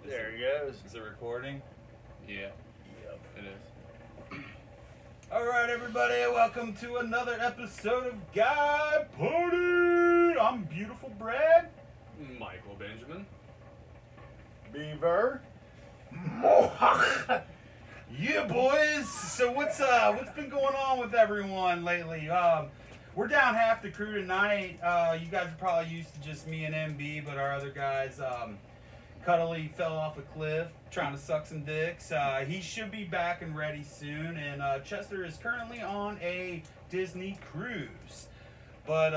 There he goes. Is it recording? Yeah. Yep. It is. All right, everybody, welcome to another episode of Guy Party. I'm Beautiful Brad. Michael Benjamin. Beaver. Yeah, boys. So what's been going on with everyone lately? We're down half the crew tonight. You guys are probably used to just me and MB, but our other guys, Cuddly fell off a cliff trying to suck some dicks. He should be back and ready soon. And Chester is currently on a Disney cruise, but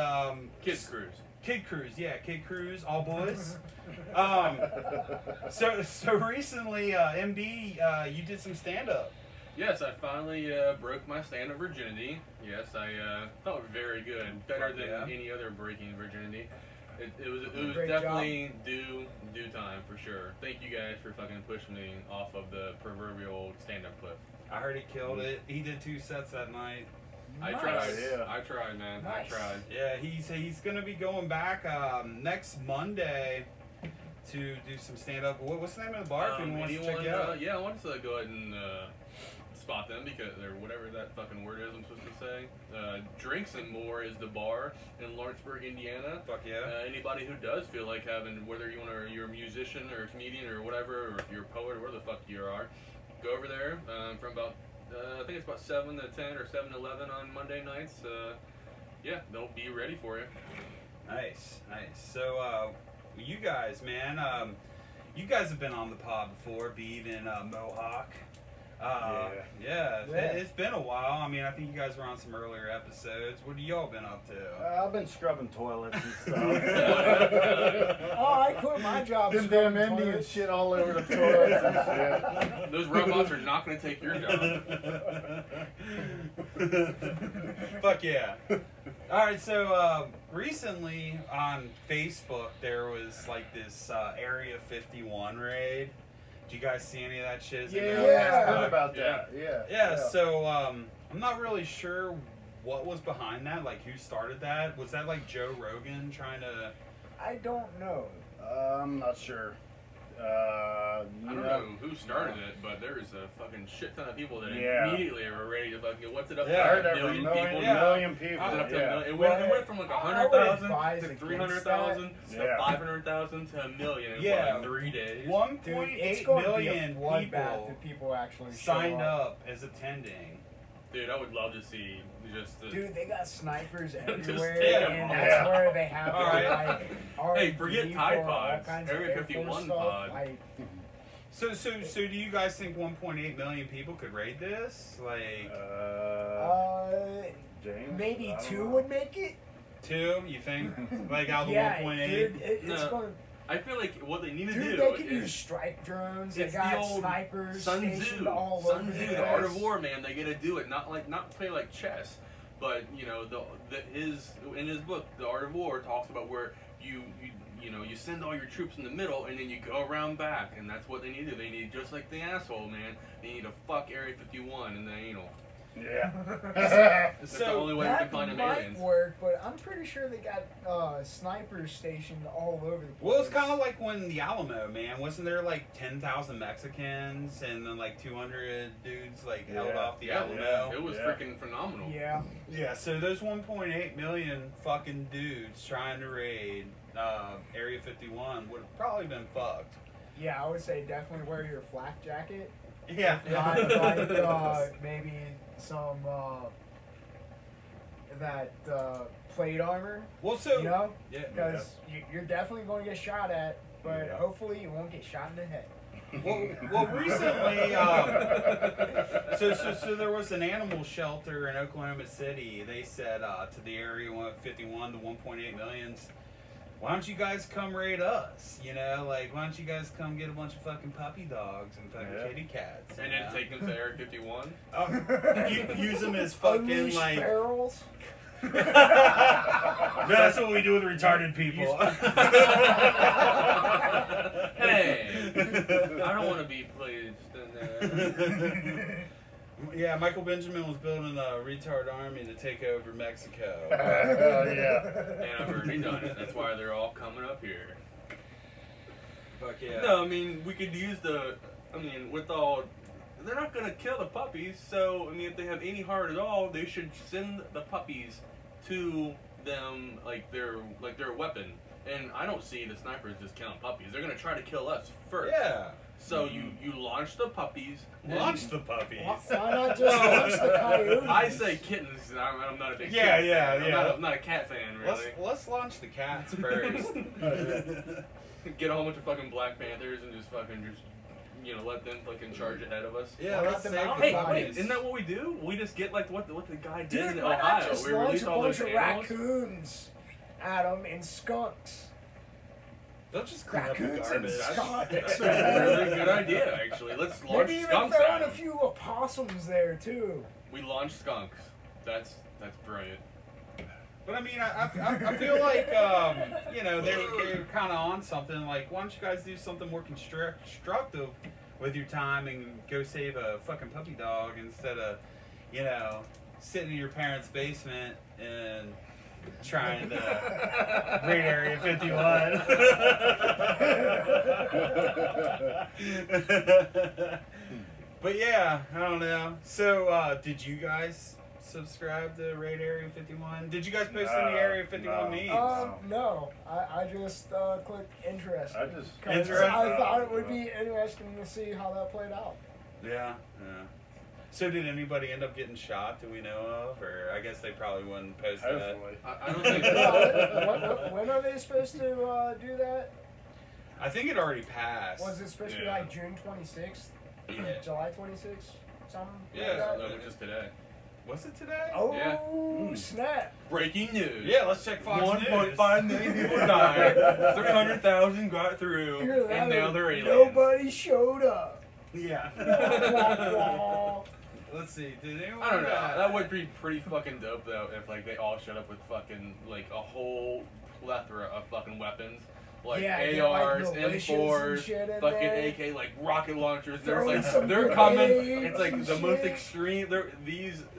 Kids Cruise. Kid cruise, yeah, kid cruise, all boys. So recently, MB, you did some stand up. Yes, I finally broke my stand-up virginity. Yes, I felt very good. Better than any other breaking virginity. It was definitely due time for sure. Thank you guys for fucking pushing me off of the proverbial stand-up cliff. I heard he killed it. He did 2 sets that night. I Nice. tried. Yeah. I tried, man. Nice. I tried. Yeah, he's gonna be going back next Monday to do some stand up. What's the name of the bar? If anyone wants to check it out. Yeah, I wanted to go ahead and spot them because or whatever that fucking word is I'm supposed to say. Drinks and More is the bar in Lawrenceburg, Indiana. Fuck yeah. Anybody who does feel like having, whether you're a musician or a comedian or whatever, or if you're a poet or whatever the fuck you are, go over there from about I think it's about 7 to 10 or 7 to 11 on Monday nights. Yeah, they'll be ready for you. Nice. So, you guys, man, you guys have been on the pod before, Beav and Mohawk. Yeah. It's been a while. I mean, I think you guys were on some earlier episodes. What have y'all been up to? I've been scrubbing toilets and stuff. Oh, I quit my job. Them damn Indians shit all over the toilets and shit. Those robots are not going to take your job. Fuck yeah. Alright, so recently on Facebook there was like this Area 51 raid. Did you guys see any of that shit? Is it Yeah, on I Facebook? heard about that. Yeah, so I'm not really sure what was behind that, like who started that. Was that like Joe Rogan trying to... I don't know. I'm not sure. I don't know who started it, but there's a fucking shit ton of people that immediately were ready to fucking. What's it up Yeah, I to? heard A that million from people. million people. Was it up to a Yeah. million? It Well, went from like I would 100,000 advise to against 300,000 to Yeah. 500,000 to a million in Yeah. like 3 days. Dude, 1.8 it's going to be a million bloodbath people if people actually signed show up as attending. Dude, I would love to see just the. Dude, they got snipers Just everywhere, take 'em and all. that's where they have All right. like Hey, RV forget for Tide all Pods. kinds of Area Air Force 51 stuff. pod. Like, So do you guys think 1.8 million people could raid this? Like James? maybe I don't 2 know. would make it. 2? You think? Like out of the Yeah, 1.8? dude, it's No. going. I feel like what they need to Dude, do they could is use strike drones. They it's the got old snipers Sun stationed Tzu. all Sun over Tzu, the the Art of place. War, man. They gotta do it, not play like chess, but you know in his book, The Art of War, talks about where you send all your troops in the middle and then you go around back, and that's what they need to do. They need, just like the asshole, man. They need to fuck Area 51 in the anal. Yeah. That's the So only way we can That find them might aliens. work, but I'm pretty sure they got snipers stationed all over the place. Well, it's kind of like when the Alamo, man. Wasn't there like 10,000 Mexicans and then like 200 dudes like held Yeah. off the Yeah, Alamo? It was Yeah. freaking phenomenal. Yeah. Yeah, so those 1.8 million fucking dudes trying to raid Area 51 would have probably been fucked. Yeah, I would say definitely wear your flak jacket. Yeah. Not like maybe some that plate armor, Well, so you know, yeah. because you're definitely going to get shot at, but Yeah. hopefully you won't get shot in the head. Well, recently, so there was an animal shelter in Oklahoma City. They said to the Area 51, the 1.8 millions, why don't you guys come raid us? You know, like, why don't you guys come get a bunch of fucking puppy dogs and fucking Yeah. kitty cats? And then take them to Area 51. Use them as fucking, Unleash like... ferals. That's what we do with retarded people. Hey, I don't want to be placed in there. Yeah, Michael Benjamin was building a retard army to take over Mexico. Yeah. And I've already done it. That's why they're all coming up here. Fuck yeah. No, I mean, we could use the, I mean, with all, they're not going to kill the puppies, so, I mean, if they have any heart at all, they should send the puppies to them like their weapon. And I don't see the snipers just killing puppies. They're going to try to kill us first. Yeah. So you launch the puppies. Launch the puppies. Why not just launch the coyotes? I say kittens. I'm not a big Yeah, cat yeah, fan. yeah. I'm not a cat fan, really. Let's launch the cats first. Get a whole bunch of fucking Black Panthers and just let them fucking charge ahead of us. Yeah, Why let's not save the the Hey, mountain wait, puppies. isn't that what we do? We just get like what the guy did Dude, in why not Ohio. just We launch release a all bunch those of animals. raccoons at them and skunks? They'll just clean up the Raccoons and garbage. skunks. That's a really good idea, actually. Let's launch Maybe even skunks throw at in a them. few opossums there too. We launch skunks. That's brilliant. But I mean, I feel like they're kind of on something. Like, why don't you guys do something more constructive with your time and go save a fucking puppy dog instead of sitting in your parents' basement and trying to raid Area 51. But yeah, I don't know. So, did you guys subscribe to Raid Area 51? Did you guys post any Area 51 memes? No. I just clicked interested. I just- 'Cause Interested? I thought it would be interesting to see how that played out. Yeah. So did anybody end up getting shot? Do we know of? Or I guess they probably wouldn't post that. Hopefully. I don't think. When are they supposed to do that? I think it already passed. Was it supposed to be Yeah. like June 26th? Yeah. July 26th? Something Yeah, like that? No, just today. Was it today? Oh, Yeah. snap. Breaking news. Yeah, let's check Fox 1.5 million people died. 300,000 got through, Hear that? and now they're aliens. Nobody showed up. Yeah. Let's see. Did anyone? I don't know. That would be pretty fucking dope though if like they all showed up with fucking like a whole plethora of fucking weapons. Like Yeah, get, like, ARs, militias and M4s, shit in fucking there. AK, like rocket launchers. Throw in There's some like they're coming. grenades It's like and the most shit. extreme.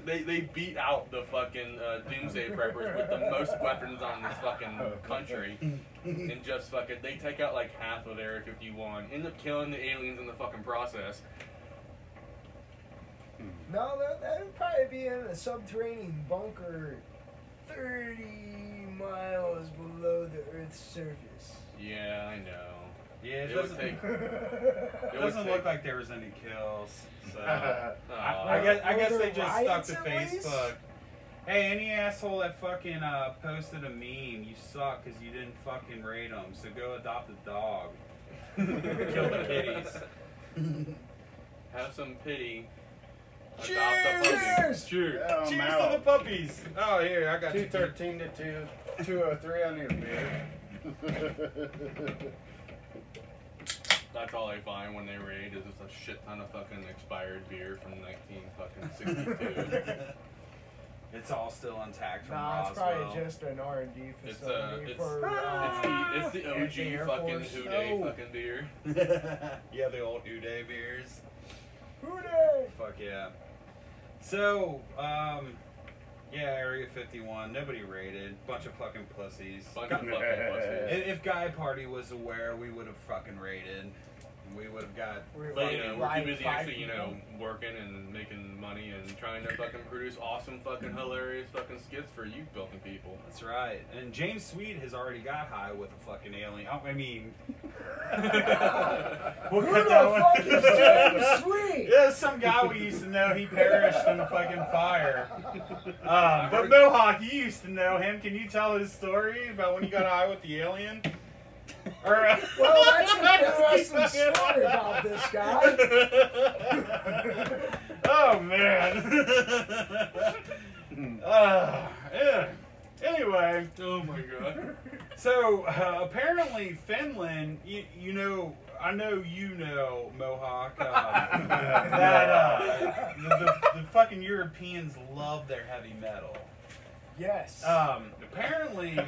They beat out the fucking doomsday preppers with the most weapons on this fucking country, and just fucking they take out like half of Area 51. End up killing the aliens in the fucking process. No, that would probably be in a subterranean bunker 30 miles below the Earth's surface. Yeah, I know. Yeah, it It would doesn't, take. it doesn't look like there was any kills. So I Were guess there they just stuck riots to at least? Facebook. Hey, any asshole that fucking posted a meme, you suck because you didn't fucking rate them. So go adopt a dog. Kill the kitties. Have some pity. Adopt Cheers! the puppies. Cheers. Yeah, I'm Cheers out. to the puppies. Oh, here, I got you. 213 to 203. I need a beer. That's all I find when they raid is just a shit ton of fucking expired beer from 1962. It's all still intact from Nah, it's Roswell. probably just an R&D It's facility it's for it's the Air OG fucking Force. Houday Oh. fucking beer. Yeah, the old Uday beers. Hooray! Fuck yeah. So, yeah, Area 51. Nobody raided. Bunch of fucking pussies. Bunch of fucking pussies. If Guy Party was aware, we would have fucking raided. We would have got. But you know, we're Like too busy 5 actually, you know, people. working and making money and trying to fucking produce awesome fucking hilarious fucking skits for you fucking people. That's right. And James Sweet has already got high with a fucking alien. Oh, I mean. We'll Who cut the that one. fuck is James Sweet? Yeah, some guy we used to know. He perished in a fucking fire. But Mohawk, you used to know him. Can you tell his story about when you got high with the alien? Or, Well, that's an interesting story about this guy. Oh man. Yeah. Anyway, Oh my god. so apparently Finland, you know, I know you know Mohawk, that the fucking Europeans love their heavy metal. Yes. Apparently,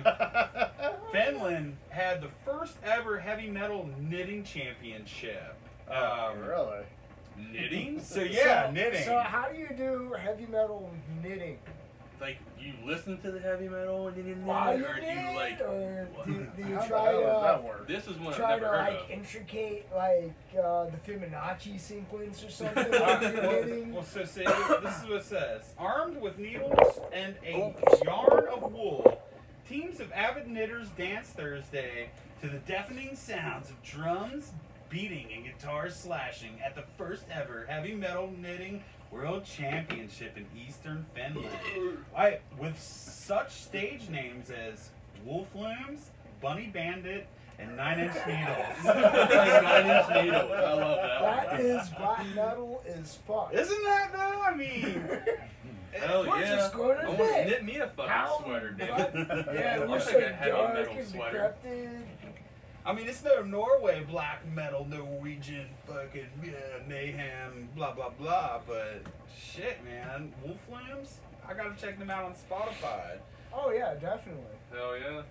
Finland had the first ever heavy metal knitting championship. Really? Knitting? So yeah, So- knitting. So how do you do heavy metal knitting? like you listen to the heavy metal and you didn't While or you're do you like or do you How the try hell does that to work? this is one I've try never to heard like of. intricate like the Fibonacci sequence or something? Well, so see, this is what it says. Armed with needles and a yarn of wool, teams of avid knitters dance Thursday to the deafening sounds of drums beating and guitars slashing at the first ever heavy metal knitting World Championship in Eastern Finland. With such stage names as Wolf Looms, Bunny Bandit, and 9 Inch Needles. 9 Inch Needles. I love that. That is black metal is fuck. Isn't that though? I mean, Hell We're yeah. just going to I want to knit. knit me a fucking How sweater, damn fuck- it. Yeah, I'll we're take so a heavy dark metal and sweater. decrepit. I mean, it's no Norway black metal, Norwegian fucking mayhem, blah blah blah. But shit, man, Wolf Lambs, I gotta check them out on Spotify. Oh yeah, definitely. Hell yeah.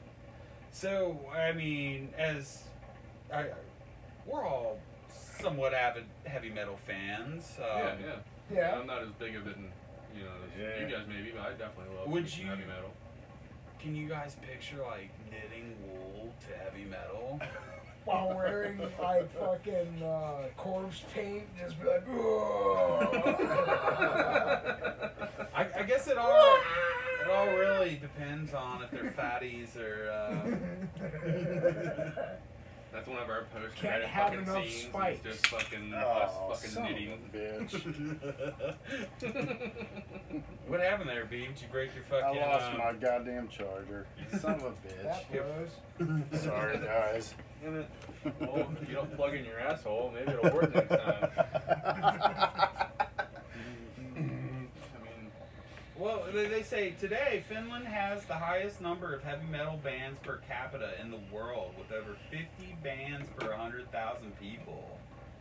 So I mean, we're all somewhat avid heavy metal fans. Yeah. Yeah. I'm not as big of it, as Yeah. you guys maybe, but I definitely love Would some you- heavy metal. Can you guys picture like knitting wool to heavy metal? While wearing like fucking corpse paint, just be like, I guess it all really depends on if they're fatties or. That's one of our post Can't credit have fucking enough scenes. spikes. It's just fucking Oh, us son fucking of knitting. a bitch. What happened there, B? Did you break your I fucking? lost my goddamn charger. Son of a that bitch. blows. Sorry, guys. Damn it. Well, if you don't plug in your asshole, maybe it'll work next time. I mean, Well, they say today Finland has the highest number of heavy metal bands per capita in the world, with over 50 bands per 100,000 people.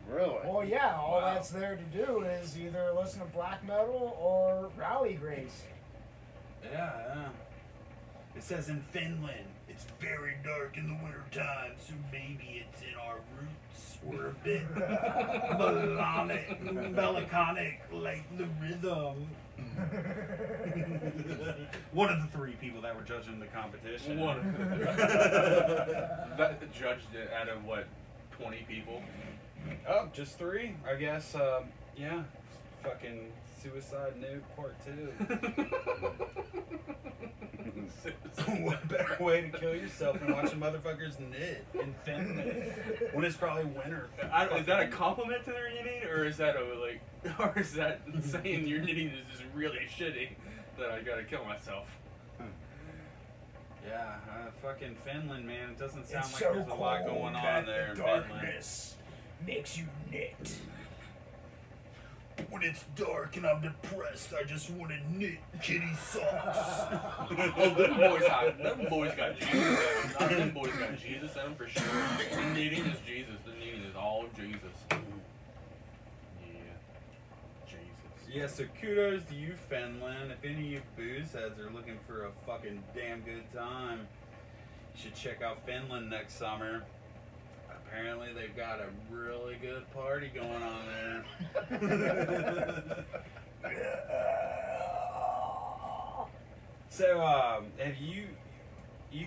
Really? Well, yeah, all Wow. that's there to do is either listen to black metal or rally grace. Yeah. It says in Finland, it's very dark in the wintertime, so maybe it's in our roots. We're a bit melancholic, like the rhythm. One of the 3 people that were judging the competition. that judged it out of what, 20 people? Oh, just 3? I guess, yeah. Fucking Suicide Nuke Part 2. What better way to kill yourself than watching motherfuckers knit in Finland when it's probably winter? Is that a compliment to their knitting, or is that or is that saying your knitting is just really shitty that I gotta kill myself? Yeah, fucking Finland, man. It doesn't sound It's like so there's a lot going cold on that there the in Finland. darkness makes you knit. When it's dark and I'm depressed, I just want to knit kitty socks. Oh, them boys got Jesus in them. Them boys got Jesus in them for sure. The knitting is Jesus. The knitting is all Jesus. Yeah. Jesus. Yeah, so kudos to you, Finland. If any of you boozeheads are looking for a fucking damn good time, you should check out Finland next summer. Apparently they've got a really good party going on there. So, have you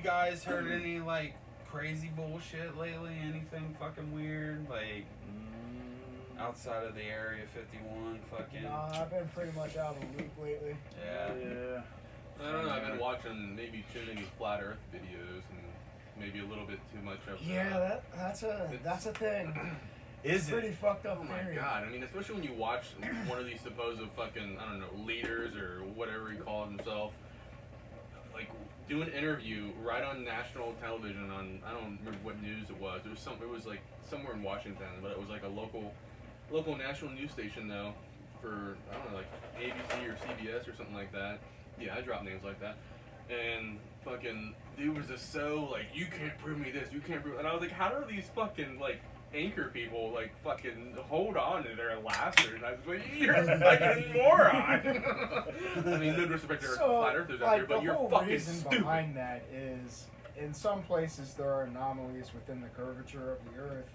guys heard any like crazy bullshit lately? Anything fucking weird, like outside of the Area 51? Fucking. Nah, I've been pretty much out of the loop lately. Yeah. Yeah. I don't know. I've been watching maybe too many flat Earth videos and maybe a little bit too much of. Yeah, that's a thing. Is Pretty it? fucked up Oh my theory. god! I mean, especially when you watch one of these supposed fucking leaders or whatever he called himself, like do an interview right on national television on I don't remember what news it was. It was like somewhere in Washington, but it was like a local national news station though for I don't know like ABC or CBS or something like that. Yeah, I drop names like that. And fucking dude was just so like, you can't prove me this, you can't prove. And I was like, how do these fucking like anchor people like fucking hold on to their laughter? And I was like, you're a fucking moron. I mean, no disrespect to flat earthers out there, but you're fucking the reason stupid. behind that is, in some places there are anomalies within the curvature of the Earth,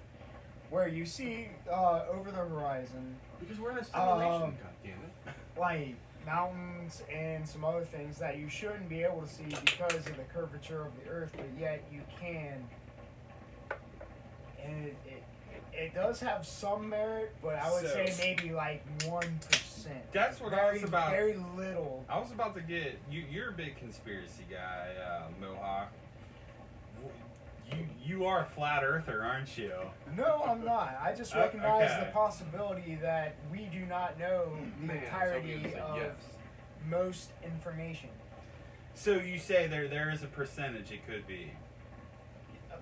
where you see over the horizon, Because we're in a simulation, Um, goddammit. like mountains and some other things that you shouldn't be able to see because of the curvature of the Earth, but yet you can. And it does have some merit, but I would say maybe like 1%. That's what I was about. Very little. I was about to get you. You're a big conspiracy guy, Mohawk. You are a flat earther, aren't you? No, I'm not. I just recognize the possibility that we do not know the entirety of most information. So you say there is a percentage it could be.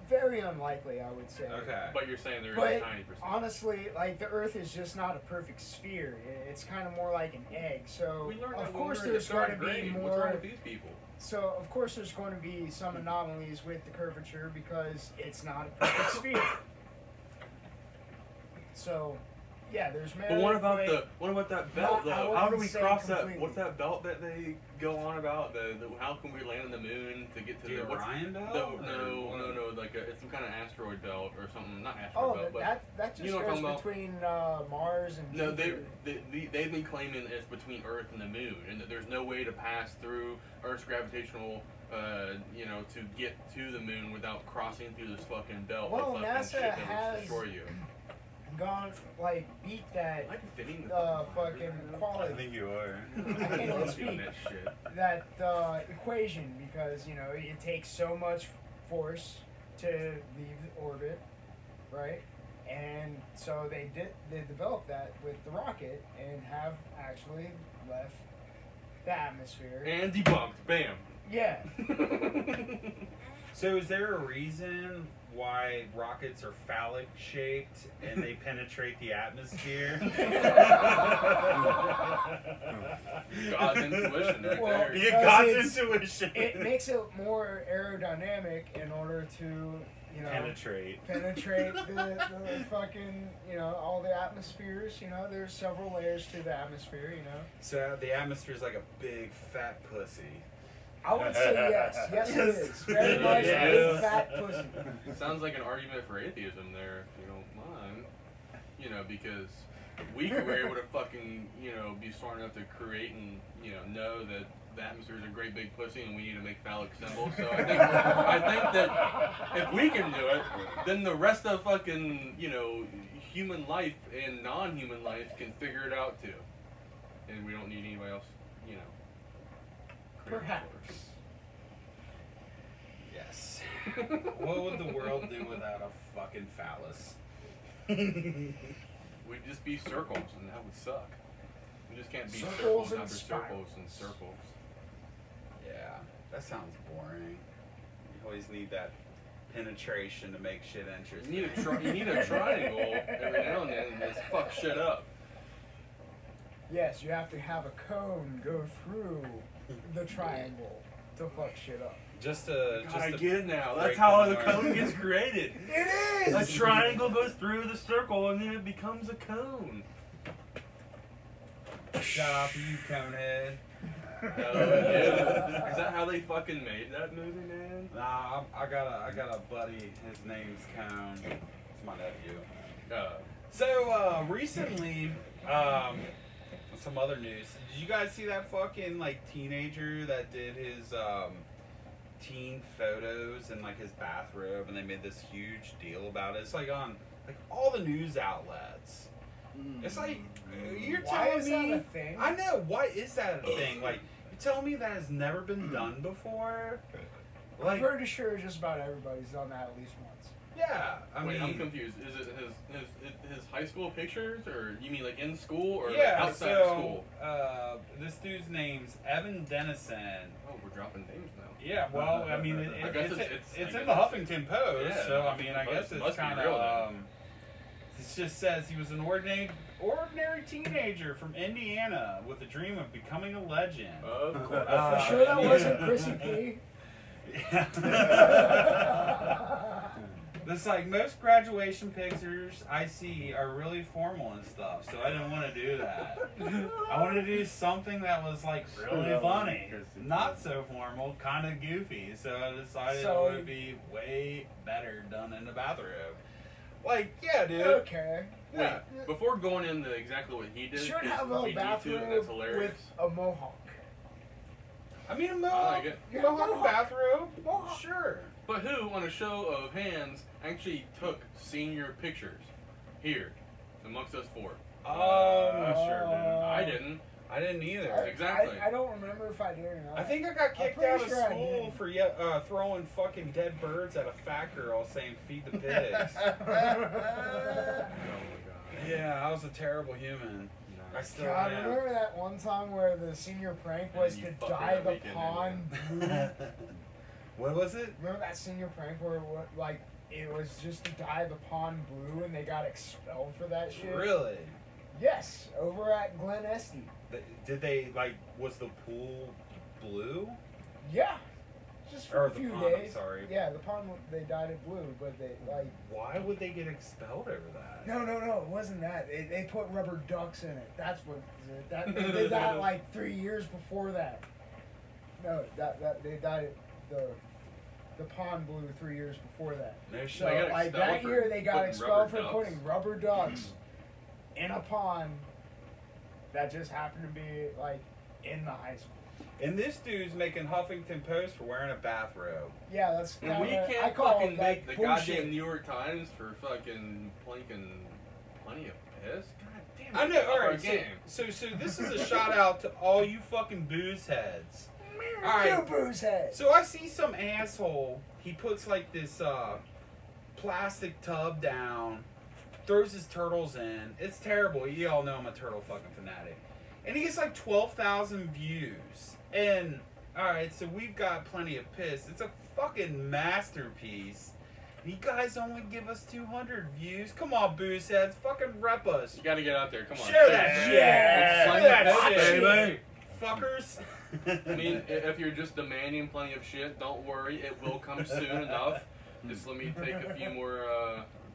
Very unlikely, I would say. Okay. But you're saying there is a tiny percentage. Honestly, like the Earth is just not a perfect sphere. It's kind of more like an egg. So of course there's going to be more. What's wrong with these people? So of course there's going to be some anomalies with the curvature because it's not a perfect sphere. So, yeah, there's merit. But what about that belt though? How do we cross completely. that? What's that belt that they go on about? How can we land on the moon to get to the Orion belt? No. Like it's some kind of asteroid belt or something. Not asteroid belt, but that just you know what I'm goes talking between Mars and Jupiter. They've been claiming it's between Earth and the moon, and that there's no way to pass through Earth's gravitational, to get to the moon without crossing through this fucking belt. Well, fucking NASA shit that has will destroy you. beat that fucking I quality. think you are. I can't even speak. That equation because it takes so much force to leave orbit, right? And so they developed that with the rocket and have actually left the atmosphere. And debunked. Bam. Yeah. So is there a reason why rockets are phallic shaped and they penetrate the atmosphere? God's intuition right there. You God's intuition. It makes it more aerodynamic in order to penetrate the fucking all the atmospheres. There's several layers to the atmosphere. So the atmosphere is like a big fat pussy. I would say yes. Yes, it is. Very much a big fat pussy. It sounds like an argument for atheism there, if you don't mind. Because we were able to fucking, be smart enough to create and, know that the atmosphere is a great big pussy and we need to make phallic symbols. So I think that if we can do it, then the rest of fucking, human life and non-human life can figure it out too. And we don't need anybody else, Perhaps. Yes. What would the world do without a fucking phallus? We'd just be circles, and that would suck. We just can't be Circles circles and after circles and circles. Yeah, that sounds boring. You always need that penetration to make shit interesting. You need a triangle every now and then and just fuck shit up. Yes, you have to have a cone go through the triangle to fuck shit up. I get it now. That's how the cone gets created. It is! A triangle goes through the circle and then it becomes a cone. Shut up, you conehead. Yeah. Is that how they fucking made that movie, man? Nah, I got a buddy. His name's Cone. It's my nephew. So recently, some other news. Did you guys see that fucking teenager that did his teen photos in his bathrobe, and they made this huge deal about it? It's on all the news outlets. It's you're telling me that a thing? I know. Why is that a thing? You're telling me that has never been done before? I'm pretty sure just about everybody's done that at least once. Yeah, I mean, I'm confused. Is it his high school pictures, or you mean in school or outside of school? This dude's name's Evan Dennison. Oh, we're dropping names now. Yeah, well, I mean, it's in the Huffington Post, yeah, so I mean, I guess it's kind of. It just says he was an ordinary teenager from Indiana with a dream of becoming a legend. Of course. For sure that wasn't Chrissy P. It's most graduation pictures I see are really formal and stuff, so I didn't want to do that. I wanted to do something that was really funny, not so formal, kind of goofy. So I decided it would be way better done in the bathroom. Like, yeah, dude. Okay. Yeah. Wait, before going into exactly what he did, Should 'cause have we a need to, bathrobe that's hilarious. with a mohawk. I mean, a I mohawk. like it. Mohawk bathrobe. Mohawk. Sure. But who, on a show of hands, actually took senior pictures here amongst us four? I sure didn't. I didn't. I didn't either. Exactly. I don't remember if I did or not. I think I got kicked pretty out of sure I school did. for throwing fucking dead birds at a fat girl saying "feed the pigs." Oh my god. Yeah, I was a terrible human. I Nice. still God, am. remember that one time where the senior prank was And to you fucked dye it the weekend, pond blue? What was it? Remember that senior prank where like it was just to dye the pond blue and they got expelled for that shit? Really? Yes, over at Glen Estee. Did they was the pool blue? Yeah, just for Or a the few pond, I'm days. sorry. Yeah, the pond they dyed it blue, but they like. Why would they get expelled over that? No, it wasn't that. They put rubber ducks in it. That's what that they did that like 3 years before that. No, that they dyed it the pond blue 3 years before that. No shit. So They got like expelled that for year they got putting expelled rubber for ducks? putting rubber ducks in a pond that just happened to be like in the high school. And this dude's making Huffington Post for wearing a bathrobe. Yeah, that's And kind we of I can't call fucking it make like the bullshit. goddamn New York Times for fucking plinking plenty of piss. God damn it. I know. All Our right. game. So this is a shout out to all you fucking Boozeheads. All right. You Boozeheads. So I see some asshole. He puts like this plastic tub down, throws his turtles in. It's terrible. You all know I'm a turtle fucking fanatic. And he gets like 12,000 views. And all right, so we've got plenty of piss. It's a fucking masterpiece. And you guys only give us 200 views. Come on, Boozeheads, fucking rep us. You gotta get out there. Come on. Share that shit. Yeah. Share Plenty of that piss, shit, baby. fuckers. I mean, if you're just demanding plenty of shit, don't worry. It will come soon enough. Just let me take a few more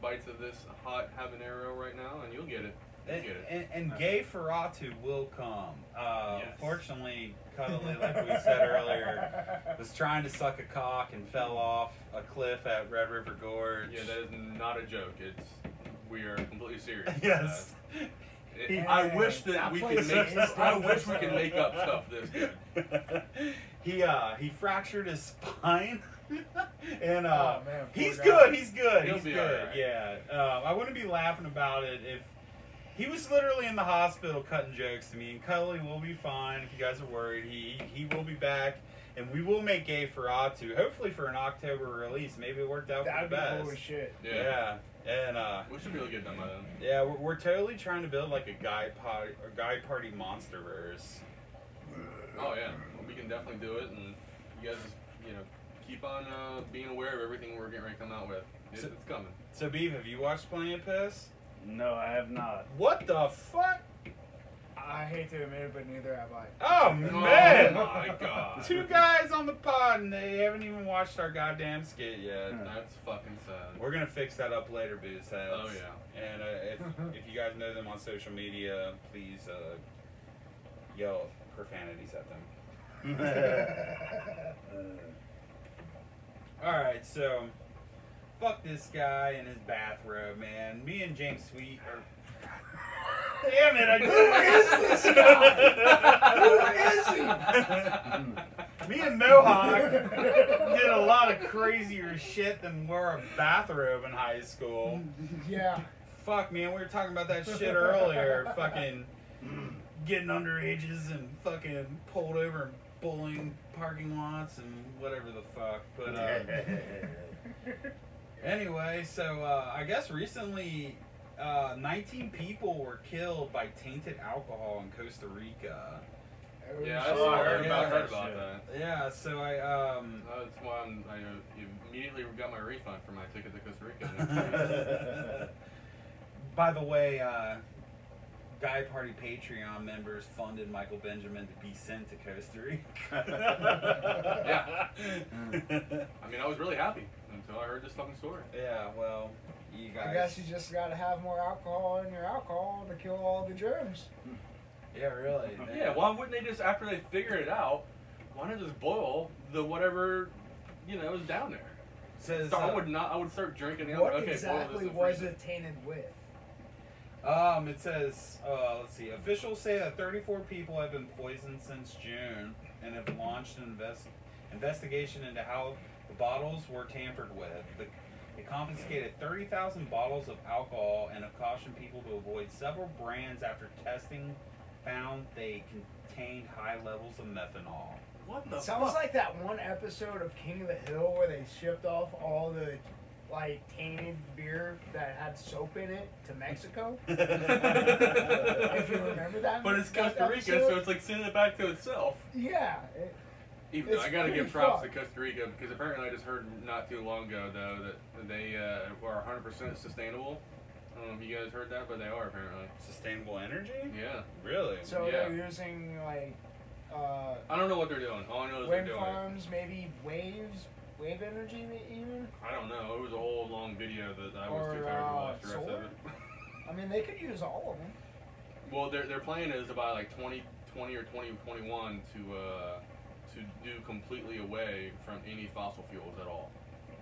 bites of this hot habanero right now, and you'll get it. You'll get it. And gay Ferratu will come. Yes. Unfortunately, Cuddly, like we said earlier, was trying to suck a cock and fell off a cliff at Red River Gorge. Yeah, that is not a joke. We are completely serious. Yes. I wish that That we place could make. is I wish we could make up stuff this good. He fractured his spine. And Oh, man, poor he's guy. good. He's good. He'll He's be good. alright. Yeah. I wouldn't be laughing about it if he was literally in the hospital cutting jokes to me. And Cuddly will be fine if you guys are worried. He will be back, and we will make Gay Ferratu hopefully for an October release. Maybe it worked out for That'd the be best. cool as shit. Yeah. And We should be able to get done by then. yeah, we're totally trying to build like a guy party monsterverse. Oh yeah, we can definitely do it, and you guys just keep on being aware of everything we're getting ready to come out with. It's coming. So Beef, have you watched Plenty of Piss? No, I have not. What the fuck? I hate to admit it, but neither have I. Oh Oh man! my god. Two guys on the pod and they haven't even watched our goddamn skit yet. That's fucking sad. We're gonna fix that up later, Boozeheads. Oh yeah. And if you guys know them on social media, please yell profanities at them. All right, so fuck this guy in his bathrobe, man. Me and James Sweet are. Damn it! Who is this guy? Who is he? Me and Mohawk did a lot of crazier shit than wear a bathrobe in high school. Yeah. Fuck, man, we were talking about that shit earlier. Fucking getting underages and fucking pulled over and bullying parking lots and whatever the fuck. But anyway, so I guess recently 19 people were killed by tainted alcohol in Costa Rica. Yeah, Oh, I heard yeah. about that. Yeah, so That's why I immediately got my refund for my ticket to Costa Rica. by the way, Guy Party Patreon members funded Michael Benjamin to be sent to Costa Rica. Yeah. I mean, I was really happy until I heard this fucking story. Yeah, well, you guys. I guess you just gotta have more alcohol in your alcohol to kill all the germs. Yeah, really. Yeah, why wouldn't they just, after they figure it out, why not just boil the whatever, is down there? Says, So I would start drinking it. What Okay, exactly was it tainted with? It says, let's see. Officials say that 34 people have been poisoned since June and have launched an investigation into how the bottles were tampered with. They confiscated 30,000 bottles of alcohol and have cautioned people to avoid several brands after testing found they contained high levels of methanol. What the Sounds fuck? like that one episode of King of the Hill where they shipped off all the like tainted beer that had soap in it to Mexico. If you remember that. But it's that Costa Rica, episode? so it's like sending it back to itself. Yeah. Even though It's I gotta pretty give props fucked. to Costa Rica because apparently I just heard not too long ago though that they are 100% sustainable. I don't know if you guys heard that, but they are apparently. Sustainable energy? Yeah. Really? So Yeah. they're using like I don't know what they're doing. All I know is they're wind doing it. farms, maybe wave energy even. I don't know. It was a whole long video that I was too Or, tired to watch the rest solar? of it. I mean, they could use all of them. Well, their plan is to by like 2020 or 2021 to do completely away from any fossil fuels at all.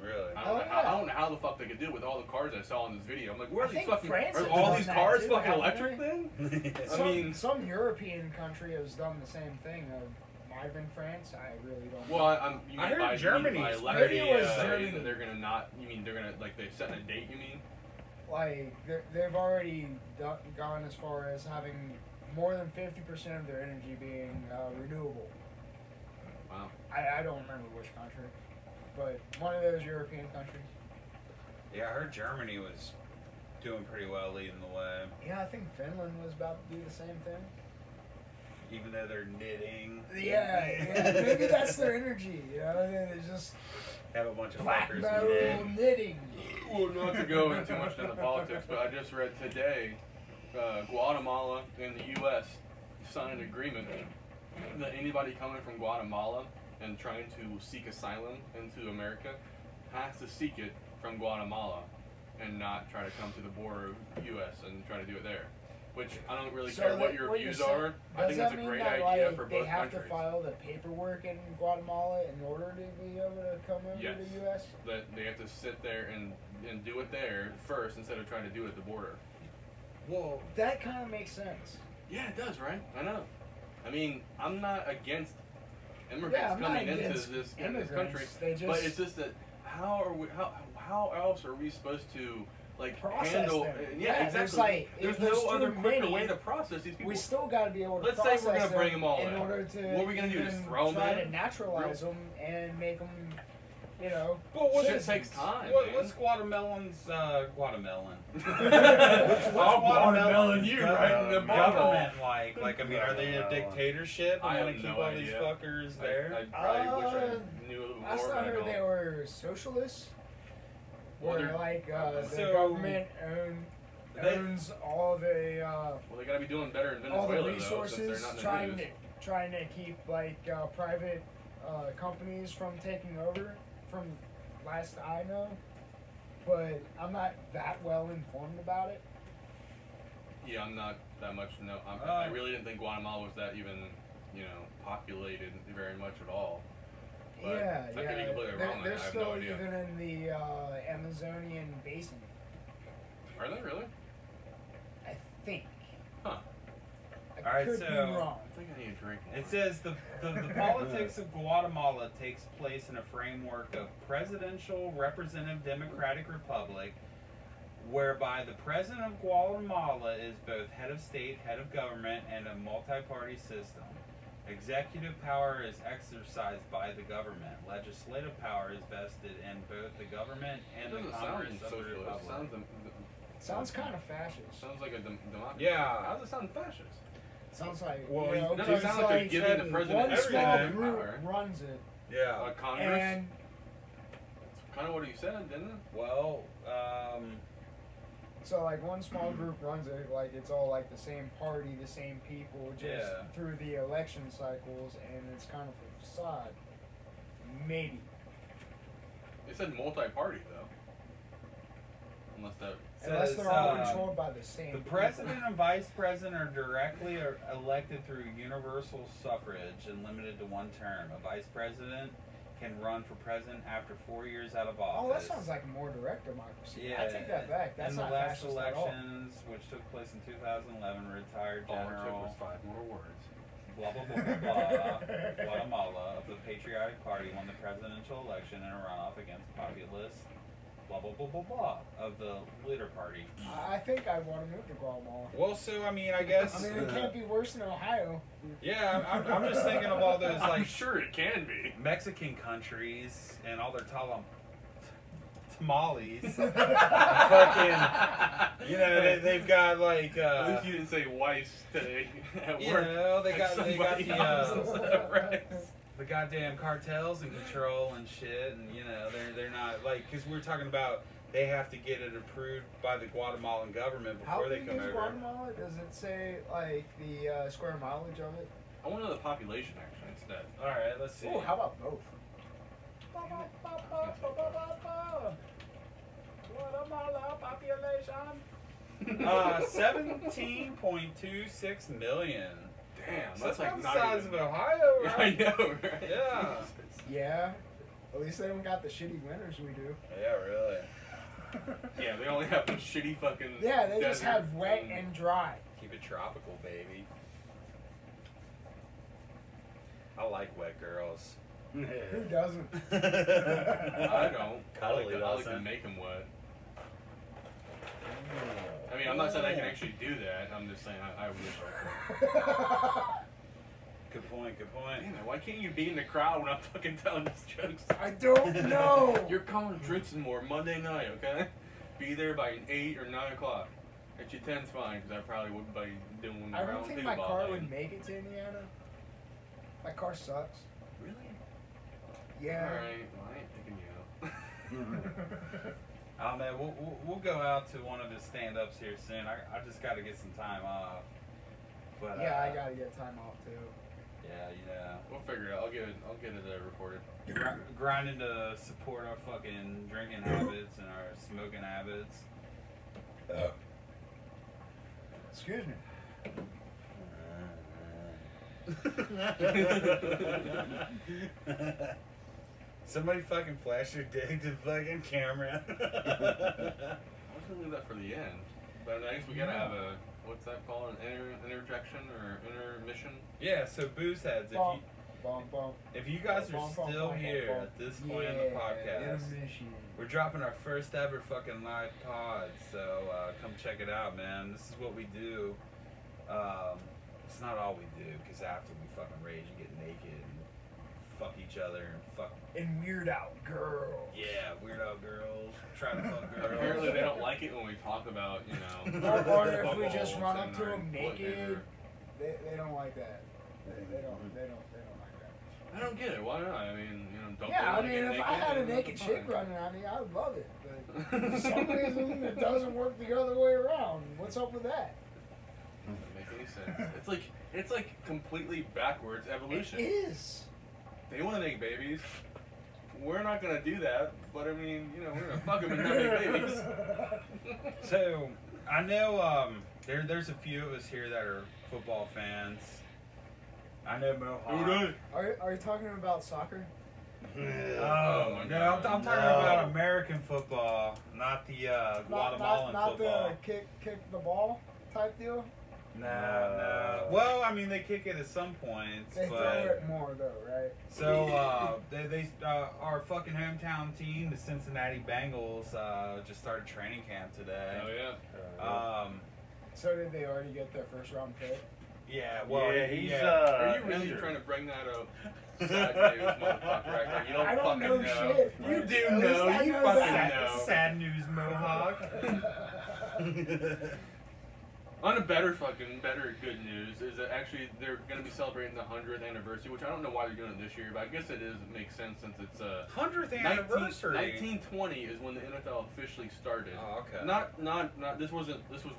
Really? I Oh, don't, know yeah. how, I don't know how the fuck they could do it with all the cars I saw in this video. I'm like, where I are these think fucking? France Are has all done these that cars too, fucking haven't electric they? then? I Some, mean, some European country has done the same thing. Might have been France. I really don't know. well, you I mean heard by Germany. by Maybe electric, it was saying Germany. that they're gonna not. You mean they're gonna like they've set a date? You mean? Like they've already gone as far as having more than 50% of their energy being renewable. Wow. I don't remember which country, but one of those European countries. Yeah, I heard Germany was doing pretty well leading the way. Yeah, I think Finland was about to do the same thing. Even though they're knitting. Yeah, maybe that's their energy. You know, they just Have a bunch of black fuckers metal knit. knitting. Well, not to go into too much into politics, but I just read today Guatemala and the U.S. signed an agreement that anybody coming from Guatemala and trying to seek asylum into America has to seek it from Guatemala and not try to come to the border of U.S. and try to do it there. Which I don't really care what your views are. I think that's a great idea for they both have countries. to file the paperwork in Guatemala in order to be able to come over Yes. to the U.S.? That they have to sit there and do it there first instead of trying to do it at the border. Well, That kind of makes sense. Yeah, it does, right? I know. I mean, I'm not against immigrants Yeah, I'm not coming into against this immigrants. country, They just but it's just that how else are we supposed to like Process handle? them. Yeah, Yeah, there's exactly. like- there's there's no other too quicker many. way to process these people. we still got to be able to Let's say process we're gonna bring them all in in. order to What are we gonna do, just even throw 'em try in? to naturalize them and make them, you know. but what's Shit takes time. What's Guatemalan's Guatemalan? What's Guatemalan you right in the government like? Like, I mean, are they a Guatemala. dictatorship? I And have want to keep no all these idea. fuckers there? I probably wish I knew more Last than I I heard they don't. were socialists. Well, Where they're- like the So- government They- owns all the Well, they gotta be doing better in all the Venezuela though, since they're resources, not in the trying news. to keep like private companies from taking over. From last I know, but I'm not that well informed about it. Yeah, I'm not that much. No, I really didn't think Guatemala was that even, populated very much at all. But Yeah, I could be completely wrong. They're I have still no idea. even in the Amazonian basin, Are they really? I think. Huh. I All right, could so- be wrong. I think I need a drink. It says the politics of Guatemala takes place in a framework of presidential representative democratic republic, whereby the president of Guatemala is both head of state, head of government, and a multi-party system. Executive power is exercised by the government. Legislative power is vested in both the government and the Doesn't Congress sound of the socialist. republic. Sounds kind of fascist. Sounds like a democracy. Yeah. How does it sound fascist? Sounds like Well, you know, No, it 'cause sounds it's like they're giving the president one small everything. group Power. runs it, Yeah. Congress. and Kind of what he said, didn't it? Well, so like one small group runs it, like it's all like the same party, the same people, just Yeah. through the election cycles, and it's kind of a facade. Maybe. They said multi-party though. Unless that. Unless says, they're all uh, controlled by the same the people. president and vice president are directly elected through universal suffrage and limited to one term. A vice president can run for president after 4 years out of office. Oh, that sounds like a more direct democracy. Yeah, I take that back. That's in the not last fascist at all. elections, which took place in 2011, retired All it took General was 5 more words. blah blah blah blah blah Guatemala of the Patriotic Party won the presidential election in a runoff against populist blah blah blah blah blah of the Litter Party. I think I want to move to Guatemala. Well, so I mean, I guess. I mean, it can't be worse than Ohio. Yeah, I'm just thinking of all those I'm like sure it can be. Mexican countries and all their tamales. Fucking, you know, they've got like. At least you didn't say wife today at You work. know, they got Right. the goddamn cartels in control and shit, and you know they're not like because we're talking about they have to get it approved by the Guatemalan government before How they big come is over. Guatemala? Does it say like the square mileage of it? I want to know the population actually instead. All right, let's see. Oh, how about both? Guatemala population. 17.26 million. Damn, So that's like the not size even... of Ohio, I right? know, right? Yeah. Yeah. At least they don't got the shitty winters we do. Yeah, really. Yeah, they only have the shitty fucking. Yeah, they just desert have wet and dry. Keep it tropical, baby. I like wet girls. Who doesn't? I don't. Cuddly I like to doesn't. make them wet. I mean, I'm not saying I can actually do that. I'm just saying I wish I could. Good point, good point. Damn it, why can't you be in the crowd when I'm fucking telling these jokes? I don't know. You're calling drinks and more Monday night, okay? Be there by 8 or 9 o'clock. At your 10's fine, because I probably wouldn't be doing the I round don't think two my all car day. would make it to Indiana. My car sucks. Really? Yeah. Alright, well, I ain't picking you up. Oh man, we'll go out to one of his stand-ups here soon. I just got to get some time off. But Yeah, I gotta get time off too. Yeah. We'll figure it out. I'll get it recorded. Grinding to support our fucking drinking habits and our smoking habits. Excuse me. Somebody fucking flash your dick to fucking camera. I was gonna leave that for the end, but I guess we gotta have a what's that called? An interjection or intermission? Yeah, so Boozeheads, Bum, bum, bum. if you guys are Bum, bum, still bum, here bum, at this point in the podcast, intermission. we're dropping our first ever fucking live pod, so come check it out, man. This is what we do. It's not all we do, because after we fucking rage and get naked and fuck each other and fuck. And weird out girls. Yeah, weirdo girls, try to fuck girls. Apparently they don't like it when we talk about, you know. Or if we buttholes just run up and to our them foot naked, measure. they don't like that. They don't like that. I don't get it. Why not? I mean, you know, don't Yeah, I they mean, get if I naked had a and naked fine. chick running at me, I would love it. But for some reason, it doesn't work the other way around. What's up with that? Doesn't make any sense. It's like completely backwards evolution. It is. They want to make babies. We're not gonna do that. But I mean, you know, we're gonna fuck them and not make babies. So, I know there's a few of us here that are football fans. I know Mohawk. Are you talking about soccer? Oh, my no, God. I'm talking about American football, not the Guatemalan not football. the kick the ball type deal. No. Well, I mean, they kick it at some points, They throw but it more though, right? so they our fucking hometown team, the Cincinnati Bengals, just started training camp today. Oh yeah. So did they already get their first round pick? Yeah. Well, Yeah, he's Are you really injured. trying to bring that up? Side news, motherfucker, right there. You don't I don't fucking know shit. You do At least know. I You know fucking that. know. Sad news, Mohawk. On a better good news is that actually they're going to be celebrating the 100th anniversary, which I don't know why they're doing it this year, but I guess it makes sense since it's 100th anniversary. 1920 is when the NFL officially started. Oh, okay. Not this was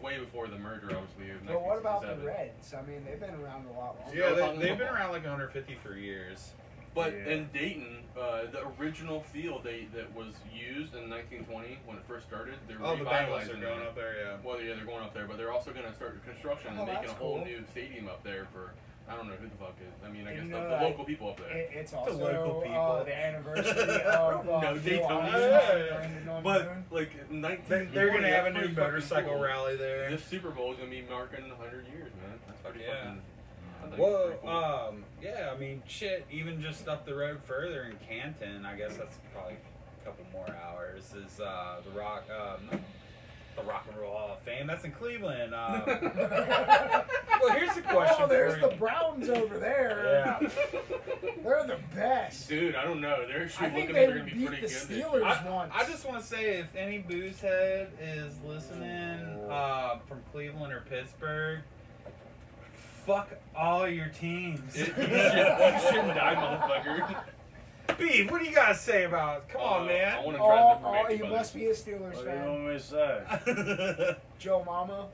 way before the merger, obviously. Of But what about the 1967. Reds? I mean, they've been around a lot longer. Yeah, talking they've been football. around like 153 years. But Yeah. in Dayton, the original field that was used in 1920 when it first started, they're Oh, the Bengals revitalizing are going it. up there, yeah. Well, yeah, they're going up there, but they're also going to start construction Oh, and making a that's whole cool. new stadium up there for I don't know who the fuck is. I mean, I And guess you the know, local people up there. It's also local people. the anniversary of No, Neil Daytona. Armstrong and Norman But Boone. like 19, They're gonna have a new that's pretty motorcycle fucking cool. rally there. This Super Bowl is gonna be marking 100 years, man. That's fucking Yeah. fucking. I think Well, it's pretty cool. yeah, I mean, shit, even just up the road further in Canton, I guess that's probably a couple more hours, is the Rock and Roll Hall of Fame. That's in Cleveland. Well, here's the question Oh, there's for the you. Browns over there. Yeah. They're the best. Dude, I don't know. They're I actually think looking they like they're gonna be beat pretty the good. this Steelers year. once. I just want to say, if any Boozehead is listening from Cleveland or Pittsburgh, fuck all your teams. You shouldn't die, motherfucker. Beef, what do you guys say about it? Come on, I man. want to drive the Oh, Randy you Brothers. must be a Steelers What do you fan. want me to say? Joe Mama.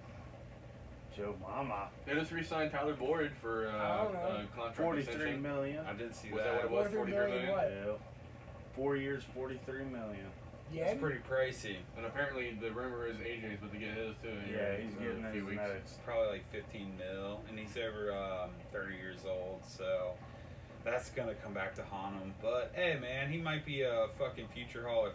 Joe Mama. They just re-signed Tyler Boyd for I don't know. contract 43 extension. million. I did see Was that. that what it was? 43 43 million? what? Yeah. 4 years, 43 million. Yeah. It's pretty pricey. And apparently the rumor is AJ's about to get his too. Yeah, he's in getting a his few weeks. medics. Probably like 15 mil, and he's over 30 years old, so that's gonna come back to haunt him. But hey, man, he might be a fucking future Hall of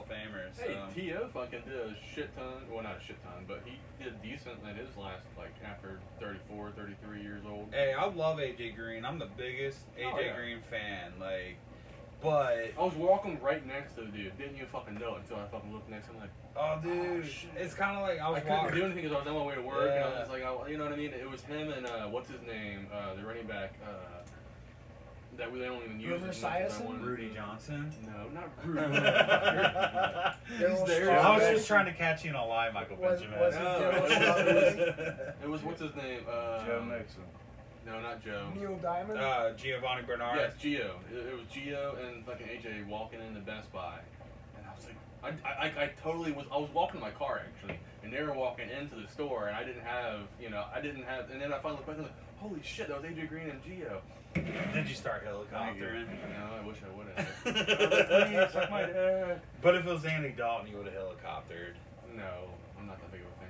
Famer. So. Hey, T.O. fucking did a shit ton. Well, not a shit ton, but he did decent at his last, like, after 34, 33 years old. Hey, I love AJ Green. I'm the biggest AJ Oh, yeah. Green fan. Like, but I was walking right next to the dude. Didn't even fucking know it until I fucking looked next to him. Like, oh, dude, shit. it's kind of like I I was couldn't walking. do anything because I was on my way to work, and I was Yeah. just like, you know what I mean? It was him and what's his name, the running back that they don't even use. Rumor as much as I Esiason? wanted Rudy to. Johnson. No, not Rudy. Daryl there. I was Strawberry. just trying to catch you in a lie, Michael Was- Benjamin. was it No, Daryl Strawberry? it was what's his name? Joe Mixon. No, not Joe. Neil Diamond. Giovanni Bernard. Yes, Gio. It was Gio and fucking AJ walking into Best Buy, and I was like, I totally was. I was walking my car actually, and they were walking into the store, and I didn't have, and then I finally looked back and like, holy shit, that was AJ Green and Gio. Did you start helicoptering? No, I wish I would have. Please, suck my dick. But if it was Andy Dalton, you would have helicoptered. No, I'm not that big of a fan.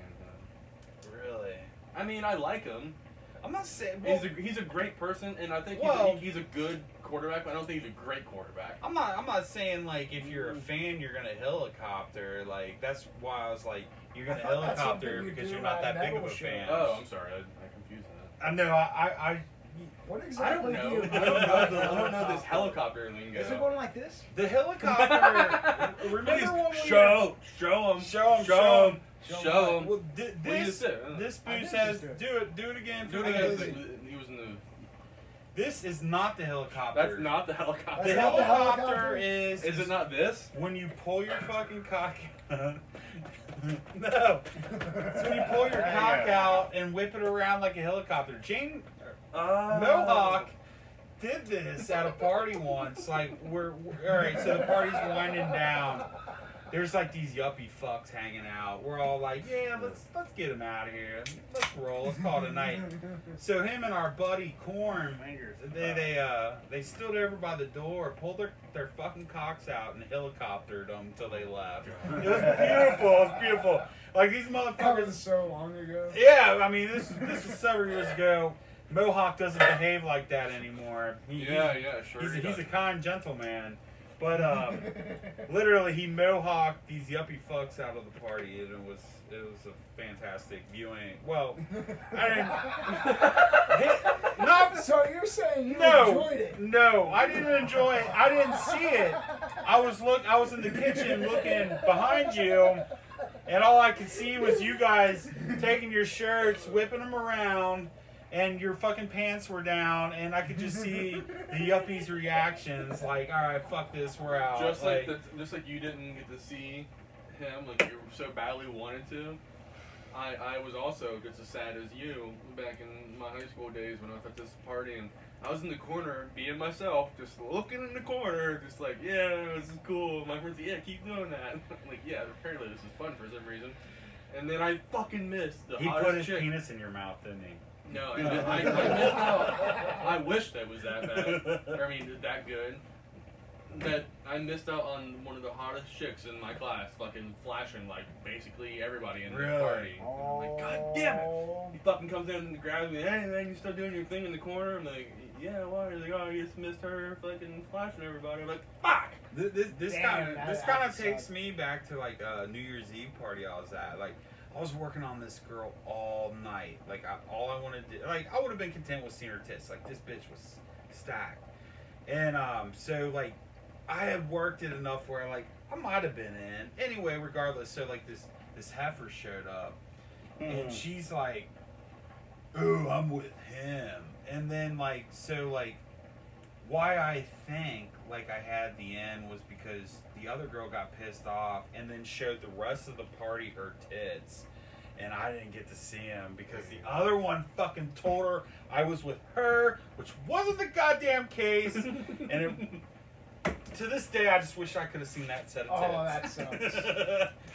Really? I mean, I like him. I'm not saying. He's a great person, and I think Well- he's a good quarterback, but I don't think he's a great quarterback. I'm not saying like if you're a fan you're gonna helicopter. Like that's why I was like you're gonna I thought that's helicopter something you because do you're not at that big of metal a fan. shows. Oh, I'm sorry, I confused that. I know. I What I exactly don't do know. you I don't know this helicopter lingo. Is it going like this? the helicopter. Remember when we show him, show him. Show him. Well, What do you this say? this I boo did says just do it again. Dude, for he me. was in the. This is not the helicopter. That's not the helicopter. The That's not the helicopter helicopter? is. Is it not this? When you pull your fucking cock out. No. It's when you pull your cock out and whip it around like a helicopter. Jane Mohawk did this at a party once. Like, we're all right, so the party's winding down. There's like these yuppie fucks hanging out. We're all like, yeah, let's get him out of here. Let's roll. Let's call it a night. So him and our buddy Corn, they stood over by the door, pulled their fucking cocks out, and helicoptered them until they left. It was beautiful. It was beautiful. Like these That motherfuckers. was so long ago. Yeah, I mean this is several years ago. Mohawk doesn't behave like that anymore. Yeah, sure. He's a kind gentleman. But literally, he mohawked these yuppie fucks out of the party, and it was a fantastic viewing. Well, I didn't. Not So you're saying you no, enjoyed it? no, I didn't enjoy it. I didn't see it. I was in the kitchen looking behind you, and all I could see was you guys taking your shirts, whipping them around. And your fucking pants were down, and I could just see the yuppies' reactions. Like, all right, fuck this, we're out. Just like you didn't get to see him, like you so badly wanted to. I was also just as sad as you back in my high school days when I was at this party, and I was in the corner being myself, just looking in the corner, just like, yeah, this is cool. My friends, yeah, keep doing that. I'm like, yeah, apparently this is fun for some reason. And then I fucking missed the he hottest put his chick. penis in your mouth, didn't he? No, I missed out. I wished I was that bad. I mean, that good. That I missed out on one of the hottest chicks in my class, fucking flashing like basically everybody in the Really? party. And I'm like, God damn it! You fucking comes in and grabs me. Hey man, you still doing your thing in the corner? I'm like, yeah, why? He's like, oh, you just missed her fucking flashing everybody. I'm like, fuck. This Damn, kind of that takes sucks. me back to like a New Year's Eve party I was at. Like I was working on this girl all night. Like all I wanted to, like I would have been content with seeing her tits. Like this bitch was stacked. And so like I had worked it enough where like I might have been in. Anyway, regardless, so like this heifer showed up and she's like, "Ooh, I'm with him." And then like so like why I think like I had the end was because the other girl got pissed off and then showed the rest of the party her tits. And I didn't get to see him because the other one fucking told her I was with her, which wasn't the goddamn case. And to this day, I just wish I could have seen that set of tits. Oh, that sucks.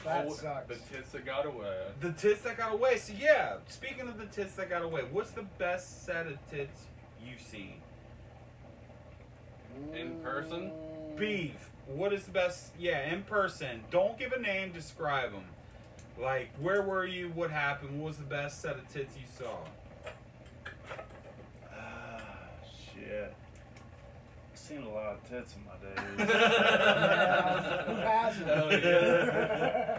That sucks. The tits that got away. The tits that got away. So yeah, speaking of the tits that got away, what's the best set of tits you've seen? In person? Beef. What is the best? Yeah, in person. Don't give a name. Describe them. Like, where were you? What happened? What was the best set of tits you saw? Shit. I've seen a lot of tits in my days. Who hasn't? Hell yeah.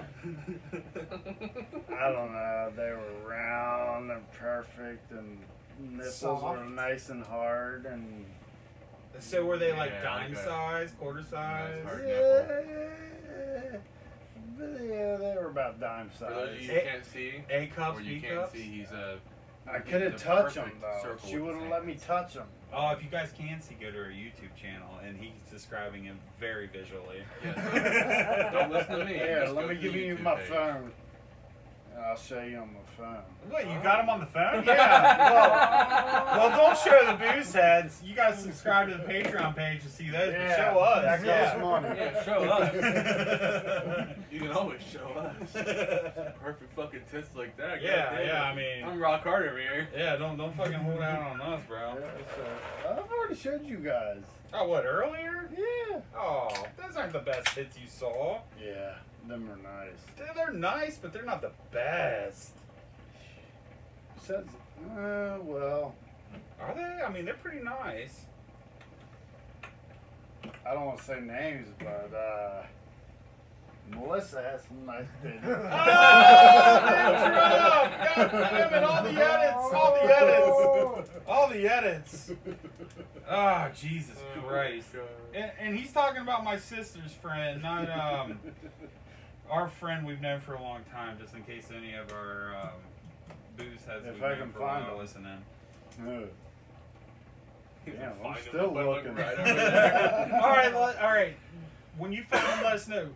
I don't know. They were round and perfect, and nipples Soft. were nice and hard, and So were they like Yeah, dime okay. size, quarter size? Nice hard yeah, they were about dime For those of size. you who can't see, A cups, or you B can't cups? see, he's a. I couldn't the touch them perfect though. circle She with wouldn't his let me hands. touch them. Oh, if you guys can see, go to our YouTube channel, and he's describing him very visually. Yeah, don't listen to me. Yeah, Just let go me to give the you YouTube my page. phone. And I'll show you on my phone. What, you got him on the phone? Yeah. Well, don't show the Boozeheads. You guys subscribe to the Patreon page to see those, but show us. That costs money. Yeah, show us. You can always show us. Perfect fucking tits like that. Yeah, goddamn. yeah, I mean- I'm rock hard over here. Yeah, don't fucking hold out on us, bro. Yeah, so, I've already showed you guys. Oh, what, earlier? Yeah. Oh, those aren't the best hits you saw. Yeah, them are nice. They're nice, but they're not the best. Says, well, Are they? I mean, they're pretty nice. I don't want to say names, but Melissa has some nice titties. Oh, damn, God damn it, all the edits, all the edits. Oh, Jesus Christ. And he's talking about my sister's friend, not our friend we've known for a long time, just in case any of our Boozeheads If we've I known can for a find while them. listening. Damn, I'm Find still them by looking. right over there. all right. When you find them, let us know.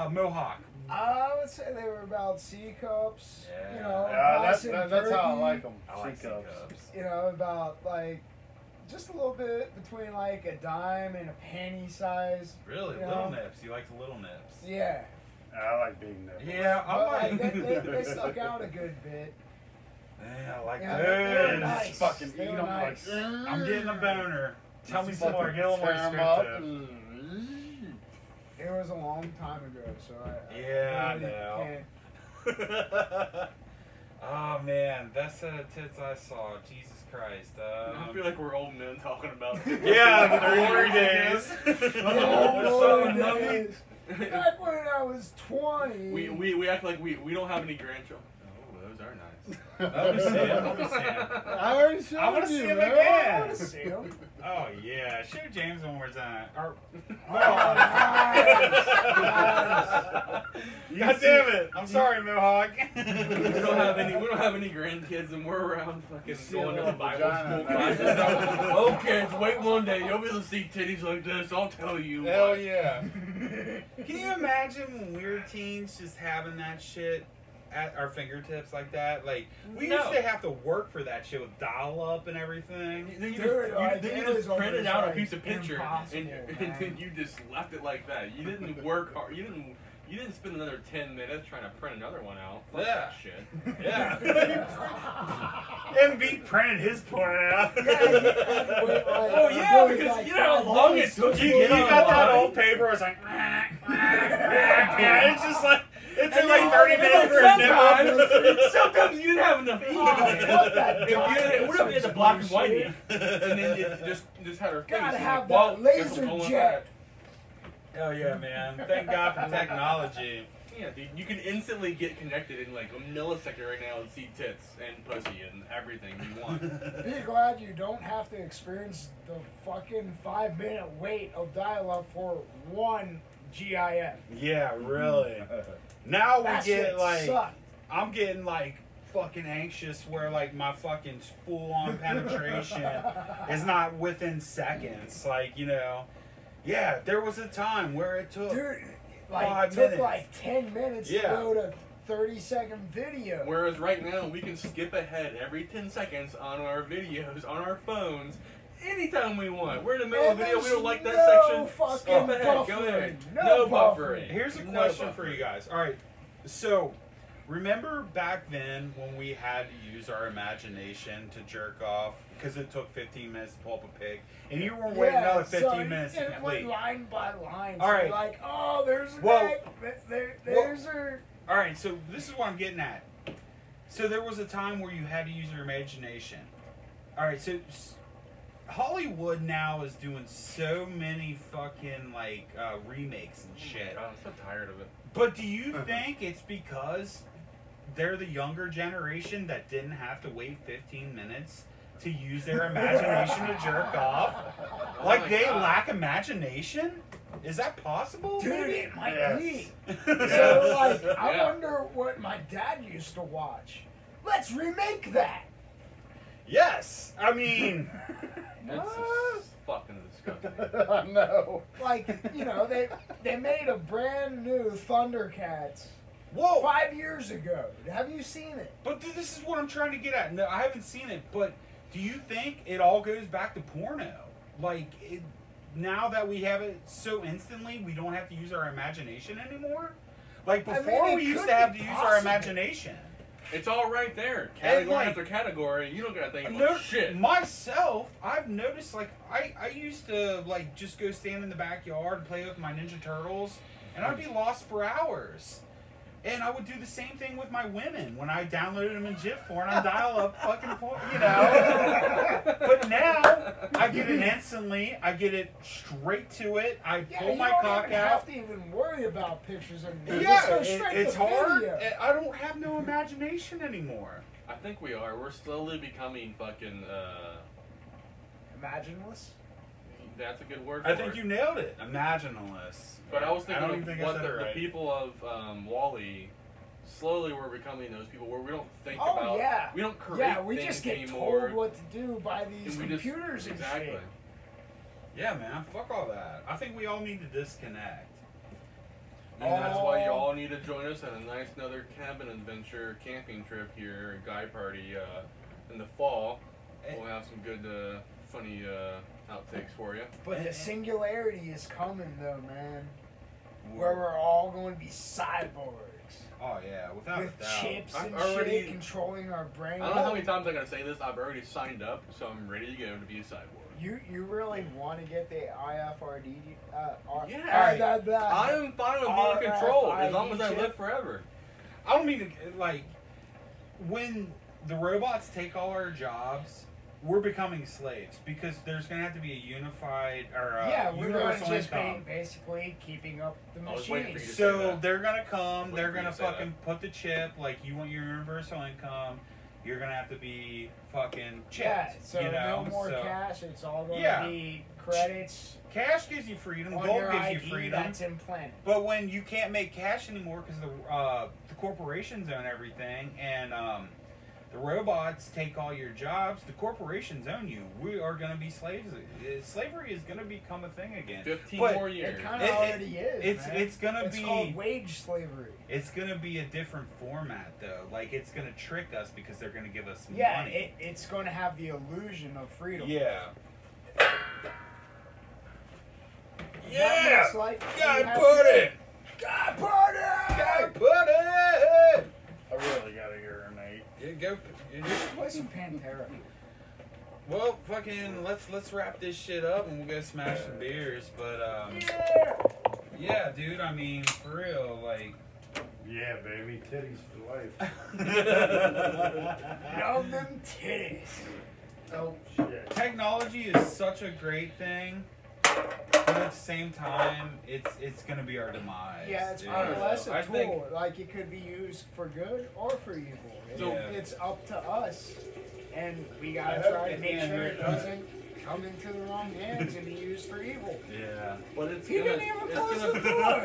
Mohawk. I would say they were about C cups. Yeah. You know, Yeah, nice and that's how I perky. like them. I like C-cups. C-cups. You know, about like just a little bit between like a dime and a penny size. Really? Yeah. Little nips. You like the little nips? Yeah. I like big nipples. Yeah, But I like like. they stuck out a good bit. Yeah, I like Yeah, those. they're nice. Fucking They eat were them nice. like. I'm getting a boner. Tell me Just some more. fucking Get a little more tear 'em up descriptive. and- It was a long time ago, so Yeah, I really know. can't. Oh man, best set of tits I saw. Jesus Christ. I feel like we're old men talking about Yeah, the glory days. Oh, back when I was 20. we act like we don't have any grandchildren. Oh, those are nice. Let me see him. Let me see him. I already showed I want to you, see him man. I again. want to see him. Oh yeah, show James one more time. Or, Oh, God damn it! I'm sorry, Mohawk. We don't have any grandkids, and we're around fucking see going a to the little Bible vagina. school classes. Oh, kids, wait one day, you'll be able to see titties like this. I'll tell you. Hell what. yeah. Can you imagine when we were teens just having that shit at our fingertips like that? Like, we used to have to work for that shit with dial-up and everything. Then you Dude, like, then you it just was printed almost, out a like, piece of picture and impossible, then you just left it like that. You didn't work hard. You didn't spend another 10 minutes trying to print another one out. Fuck Yeah. that shit. Yeah. MB printed his porn out. Oh yeah, because you know how long it took You to get got that online? old paper, it's like, yeah, It took like 30 minutes for a nipple. Sometimes you didn't have enough ink. fuck that It would have been the black and white ink. And then you just had her face. Gotta and have like, that well, guess laser what's going on jet. Oh yeah, man. Thank God for technology. Yeah, dude, you can instantly get connected in like a millisecond right now and see tits and pussy and everything you want. Be glad you don't have to experience the fucking 5-minute wait of dial-up for one GIF. Yeah, really. Now we That get shit like, sucked. I'm getting like fucking anxious where like my fucking full-on penetration is not within seconds. Like, you know, yeah, there was a time where it took Dude, like, 5 took minutes. like 10 minutes Yeah. to load a 30-second video. Whereas right now we can skip ahead every 10 seconds on our videos on our phones anytime we want. We're in the middle of a video, we don't like that section. Fucking Skip ahead, go buffering. ahead. No buffering. buffering. Here's a No question buffering. for you guys. All right, so remember back then when we had to use our imagination to jerk off because it took 15 minutes to pull up a pig, and you were waiting another 15 minutes to and it went complete. line by line. All So right. like, oh, there's her Well- neck. There's her. All right, so this is what I'm getting at. So there was a time where you had to use your imagination. All right, so Hollywood now is doing so many fucking like remakes and shit. God, I'm so tired of it. But do you think it's because they're the younger generation that didn't have to wait 15 minutes to use their imagination to jerk off? Oh Like my they God. lack imagination? Is that possible? Dude, it might Yes. be. So, So, like, I Yeah. wonder what my dad used to watch. Let's remake that. yes. I mean, It's just fucking disgusting. I know. Like, you know, they made a brand new Thundercats whoa. 5 years ago. Have you seen it? But this is what I'm trying to get at. No, I haven't seen it, but do you think it all goes back to porno? Like, now that we have it so instantly, we don't have to use our imagination anymore? Like, I mean, before it we used could to have be to use our possible. imagination. It's all right there. And, Category like, after category. You don't gotta think No, about shit. myself, I've noticed, like, I used to, like, just go stand in the backyard and play with my Ninja Turtles, and I'd be lost for hours. And I would do the same thing with my women when I downloaded them in GIF form and I dial up fucking, you know. But now, I get it instantly. I get it straight to it. I pull my cock You don't have out. to even worry about pictures anymore. Yeah, Just go straight it's to hard. video. I don't have no imagination anymore. I think we are. We're slowly becoming fucking. Imagineless. That's a good word. I for think it. you nailed it. Imagineless. But I was thinking don't of even think I what said it the right. people of Wally. Slowly, we're becoming those people where we don't think Oh, about. yeah. We don't create Yeah, we things just get anymore. told what to do by these and we just- computers and exactly. shit. Yeah, man. Fuck all that. I think we all need to disconnect. And that's why you Oh. all need to join us on a nice another cabin adventure camping trip here, Guy Party, in the fall. We'll have some good, funny outtakes for you. But the singularity is coming, though, man. Where we're all going to be cyborgs. Oh yeah, without With a doubt. chips I've and already- shit controlling our brain. I don't know how many times I gotta say this. I've already signed up, so I'm ready to go to be a cyborg. You really want to get the IFRD? Yeah. I am fine with being controlled as long as I RFID live forever. I don't mean to like when the robots take all our jobs. We're becoming slaves because there's going to have to be a unified or yeah, we're going universal to just be income. basically keeping up the I was waiting for machines. you to So say that. they're gonna come. Waiting They're for you gonna to say that. fucking put the chip. Like you want your universal income. You're gonna have to be fucking chipped. Yeah, so you know? no more So cash. It's all going Yeah. to be credits cash gives you freedom. on Gold your gives ID you freedom. that's implanted. But when you can't make cash anymore because the corporations own everything and the robots take all your jobs, the corporations own you. We are going to be slaves. Slavery is going to become a thing again. 15 But more years. It kind It- of already is. man. It's going to It's be called wage slavery. it's going to be a different format though. Like it's going to trick us because they're going to give us Yeah, money. it's going to have the illusion of freedom. Yeah. That Yeah. looks like Guy you have put to- it. Guy put it. Guy put it. I really gotta urinate. Yeah, go. Play some Pantera. Well, fucking let's wrap this shit up and we'll go smash some beers. But Yeah. yeah, dude. I mean, for real, like Yeah, baby, titties for life. Love them titties. Oh shit. Technology is such a great thing, but at the same time, it's gonna be our demise. Yeah, it's dude. more or less a I tool. think- Like it could be used for good or for evil. So- It's up to us, and we I gotta hope try they to make can sure hear it it. doesn't come into the wrong hands and be used for evil. Yeah. But it's He gonna, didn't even it's close gonna, the door.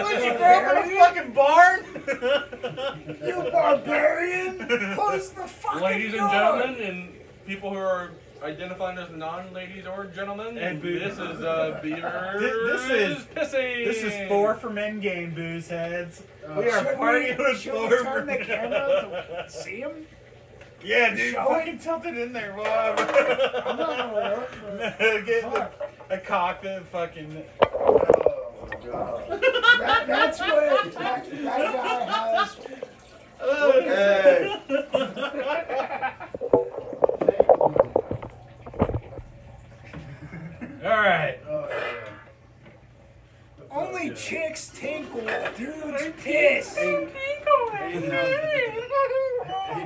What, you grew up in a fucking barn? You barbarian! Close the fucking Ladies door. and gentlemen, and people who are identifying as non-ladies or gentlemen, And this is Beaver. This is pissing. This is Thor from Endgame, Boozeheads. We are Should partying with should Thor. we turn the camera to see him? Yeah, dude, Show fucking tilt it in there, Bob. I'm not gonna look. but- Get Fuck. a cock that fucking. Oh god. That's what that guy has. Okay. All right. Oh yeah. Only chicks tinkle, dudes piss. He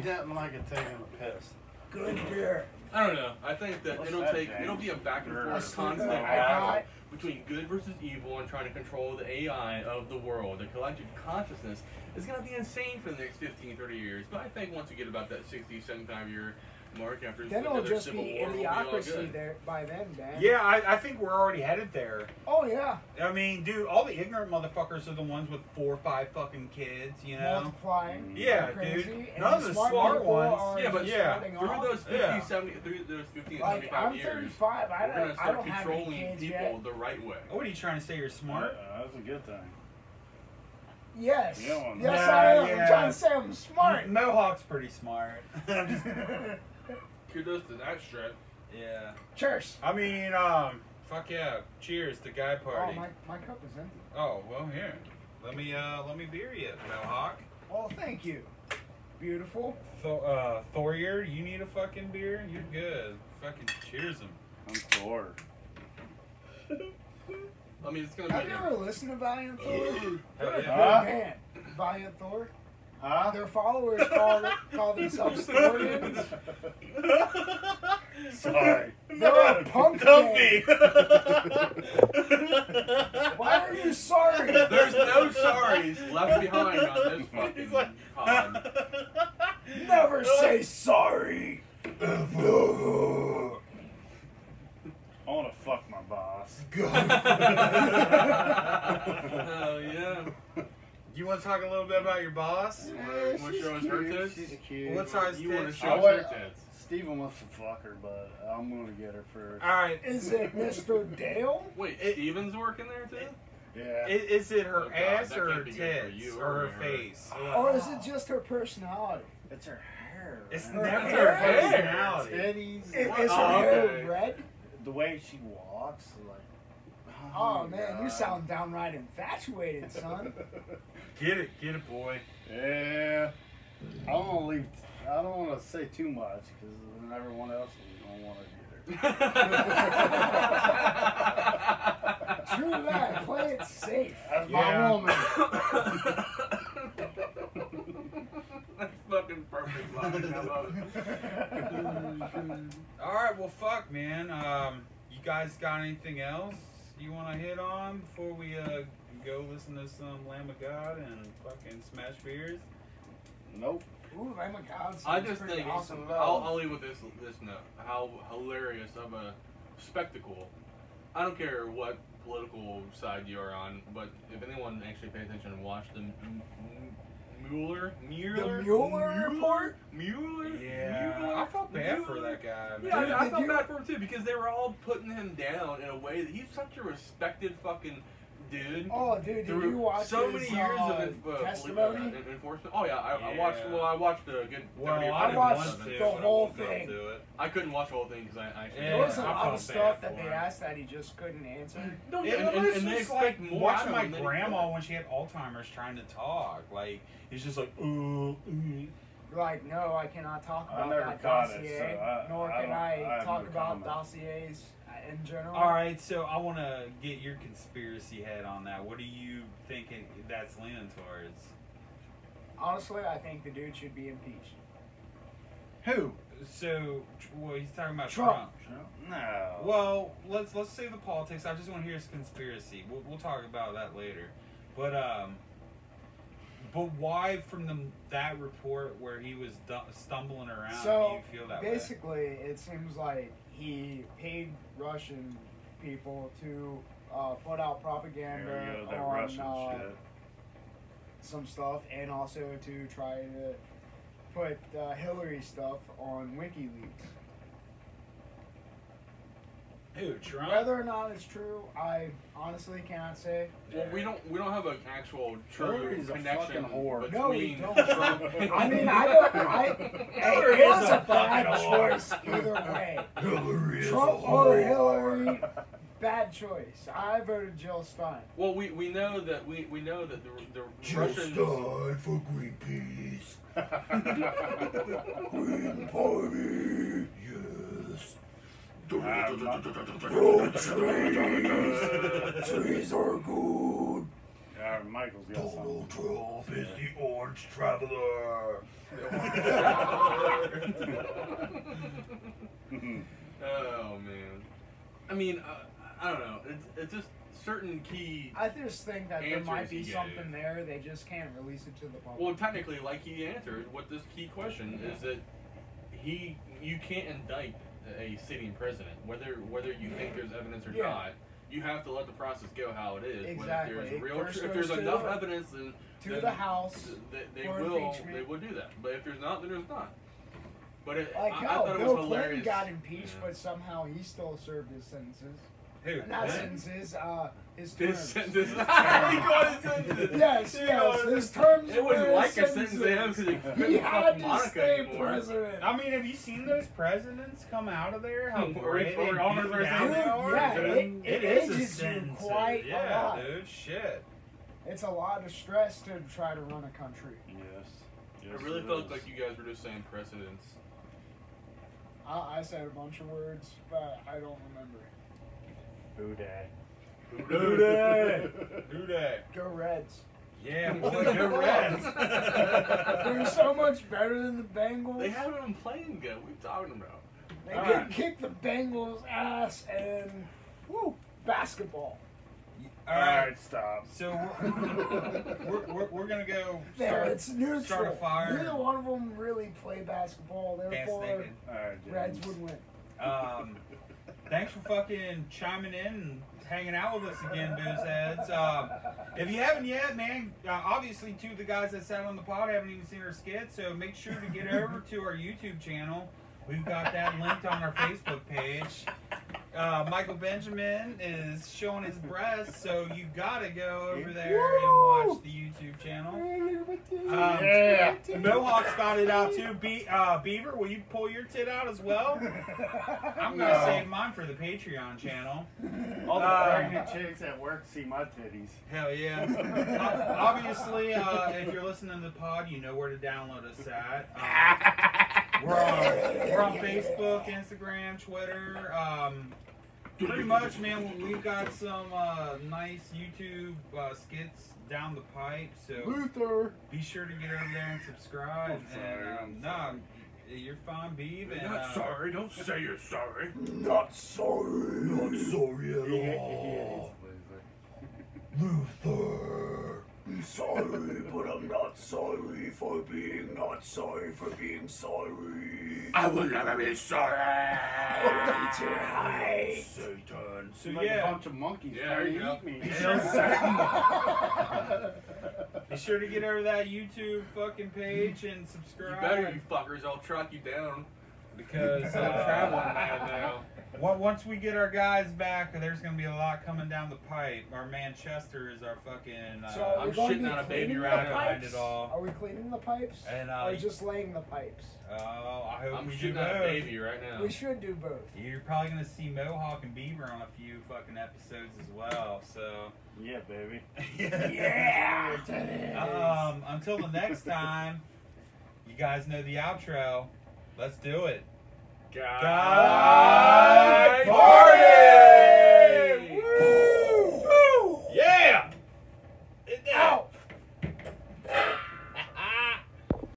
doesn't like it taking a piss. Good beer. I don't know. I think that What's it'll that, take. James? It'll be a back and I forth, see constant that. battle between good versus evil and trying to control the AI of the world. The collective consciousness is going to be insane for the next 15, 30 years. But I think once you get about that 60, 75 year mark after Then it'll another just civil be war, we'll all idiocracy good. there by then, Dan. Yeah, I think we're already headed there. Oh yeah. I mean, dude, all the ignorant motherfuckers are the ones with 4 or 5 fucking kids, you know? Multiplying. Yeah, crazy, dude. and None of the smart people ones. are Yeah, but just yeah, starting Through off. those 50, Yeah. 70, through those 50 and Like 75 I'm years, 35. I we're going to don't start have any controlling kids people yet. the right way. What are you trying to say? You're smart? That's a good thing. Yes. You don't want Yes, that. I am. Yeah. I'm trying to say I'm smart. Mohawk's pretty smart. I'm just- Kudos to that shit. yeah. Cheers. I mean, fuck yeah. Cheers to guy Oh, party. my cup is empty. Oh, well, here. Let me beer you, Mohawk. Oh, thank you. Beautiful. Thorier, you need a fucking beer? You're good. Fucking cheers him. I'm Thor. I mean, it's going to Have be. you ever listened to Valiant Thor? Hell They're a yeah. good band. Valiant Thor. Huh? Their followers call themselves Thorians. Sorry. They're a punk Comfy. band. Why are you sorry? There's no sorries left behind on this fucking pod. Never say sorry. I want to fuck my boss. Hell yeah. You want to talk a little bit about your boss? You want to show us her tits? She's cute. What size You want to tits? show I us want- her tits? Steven wants to fuck her, but I'm going to get her first. All right. Is it Mr. Dale? Wait, Steven's working there too? Yeah. Is it her Oh, God, ass that or her can't be good for tits you or or her her. face? Or is it just her personality? It's her hair. It's man. never hair? her personality. Titties. Is What? her Oh, hair okay. red? The way she walks, like. Oh man, you God. sound downright infatuated, son. Get it, boy. Yeah. I don't want to leave. I don't want to say too much because then everyone else will want to get her. True that. Play it safe. That's Yeah. my woman. That's fucking perfect line. I love it. All right, well, fuck, man. You guys got anything else you want to hit on before we go listen to some Lamb of God and fucking smash beers? Nope. Ooh, Lamb of God I sounds just pretty think awesome. I'll leave with this note. How hilarious of a spectacle. I don't care what political side you're on, but if anyone actually paid attention and watched the Mueller report? Mueller? Yeah. Mueller? I felt bad for Mueller? that guy, man. Yeah, I Did felt you- bad for him too because they were all putting him down in a way that he's such a respected fucking dude. Oh, dude, did Through you watch so his, many years of testimony? enforcement? Oh yeah, I Yeah. watched. Well, I watched a good 30 Well, or 40 I watched minutes of it. the but I whole won't go thing. to it. I couldn't watch the whole thing because I actually. There was a Yeah, I lot felt of stuff bad that for they him. asked that he just couldn't answer. No, Yeah, and it's they just expect like more watching out my of him than he grandma could. when she had Alzheimer's trying to talk. Like, he's just like, Like, no, I cannot talk I about never that caught it, dossier, so nor I can don't- I I have talk no about comment. dossiers. in general. All right, so I want to get your conspiracy head on that. What are you thinking that's leaning towards? Honestly, I think the dude should be impeached. Who? So, well, he's talking about Trump. No. Well, let's save the politics. I just want to hear his conspiracy. We'll talk about that later. But why from that report where he was stumbling around do you feel that basically, it seems like he paid Russian people to put out propaganda That on Russian shit. some stuff, and also to try to put Hillary stuff on WikiLeaks. Who, Trump? Whether or not it's true, I honestly cannot say. Well, we don't have an actual true Hillary's a connection fucking whore. No, we between don't. Trump and I mean, it was a bad choice either way. Hillary Trump or Hillary, bad choice. I voted Jill Stein. Well, we know that the Russians. Stein for Greenpeace. Green Party, yes. Trees are good. Michael's got Donald something. Trump is the orange traveler. Oh man. I mean, I don't know. It's just certain key. I just think that there might be Answers he something gave. there. They just can't release it to the public. Well, technically, like he answered, what this key question is that you can't indict a sitting president, whether you think there's evidence or Yeah. not. You have to let the process go how it is. Exactly. When It first if goes there's to enough the- evidence, then to the House they for will impeachment. do that. But if there's not, then there's not. But Like I hell, thought it Bill was Clinton hilarious. got impeached, Yeah. but somehow he still served his sentences. Who? Not Clinton? sentences, his His terms. sentence. He called it sentences. Yes, He yes, called it- his terms It wasn't were like his a sentence to him because he He couldn't had fuck to Monica stay anymore. president. I mean, have you seen those presidents come out of there? How Or- great or and on beat his first down day. they are? Yeah, Dude, it is a ages you sentence. quite a Yeah, lot. dude, shit. It's a lot of stress to try to run a country. Yes. I really felt like you guys were just saying precedents. I said a bunch of words, but I don't remember. Who dat? Who dat? Who dat? Go Reds. Yeah, boy, go Reds. They're so much better than the Bengals. They haven't been playing good. What are you talking about? They All could right. kick the Bengals' ass and basketball. All right, stop. so we're gonna go There, start, it's neutral. start a fire. Neither one of them really play basketball, Dance therefore naked. Alright, Reds James. would win. Thanks for fucking chiming in and hanging out with us again, Boozeheads. If you haven't yet, man, obviously two of the guys that sat on the pod haven't even seen our skit, so make sure to get over to our YouTube channel. We've got that linked on our Facebook page. Michael Benjamin is showing his breasts, so you gotta go over there and watch the YouTube channel. Yeah. Mohawk's got it out too. Beaver, will you pull your tit out as well? I'm gonna No. save mine for the Patreon channel. All the pregnant chicks at work see my titties. Hell yeah. Obviously, if you're listening to the pod, you know where to download us at. We're on Facebook, Instagram, Twitter. Pretty much, man, we've got some nice YouTube skits down the pipe, so Luther. be sure to get over there and subscribe. I'm sorry, I'm No, you're fine, Beav. And, sorry. Don't say you're sorry. Not sorry. Not sorry at He hates Luther. Luther. I'm sorry, but I'm not sorry for being not sorry for being sorry. I will never be sorry. Satan. So Like a yeah, bunch of monkeys Yeah, trying there to you eat me. be sure to get over to that YouTube fucking page and You subscribe. better, you fuckers. I'll track you down. Because I'm traveling man now. once we get our guys back, there's gonna be a lot coming down the pipe. Our man Chester is our fucking. So are I'm we going to shitting be on a baby cleaning right the behind pipes? it all. Are we cleaning the pipes? And or just laying the pipes? I hope I'm we do shooting on a both. baby right now. We should do both. You're probably gonna see Mohawk and Beaver on a few fucking episodes as well. So. Yeah, baby. Yeah. Until the next time, you guys know the outro. Let's do it. God Party!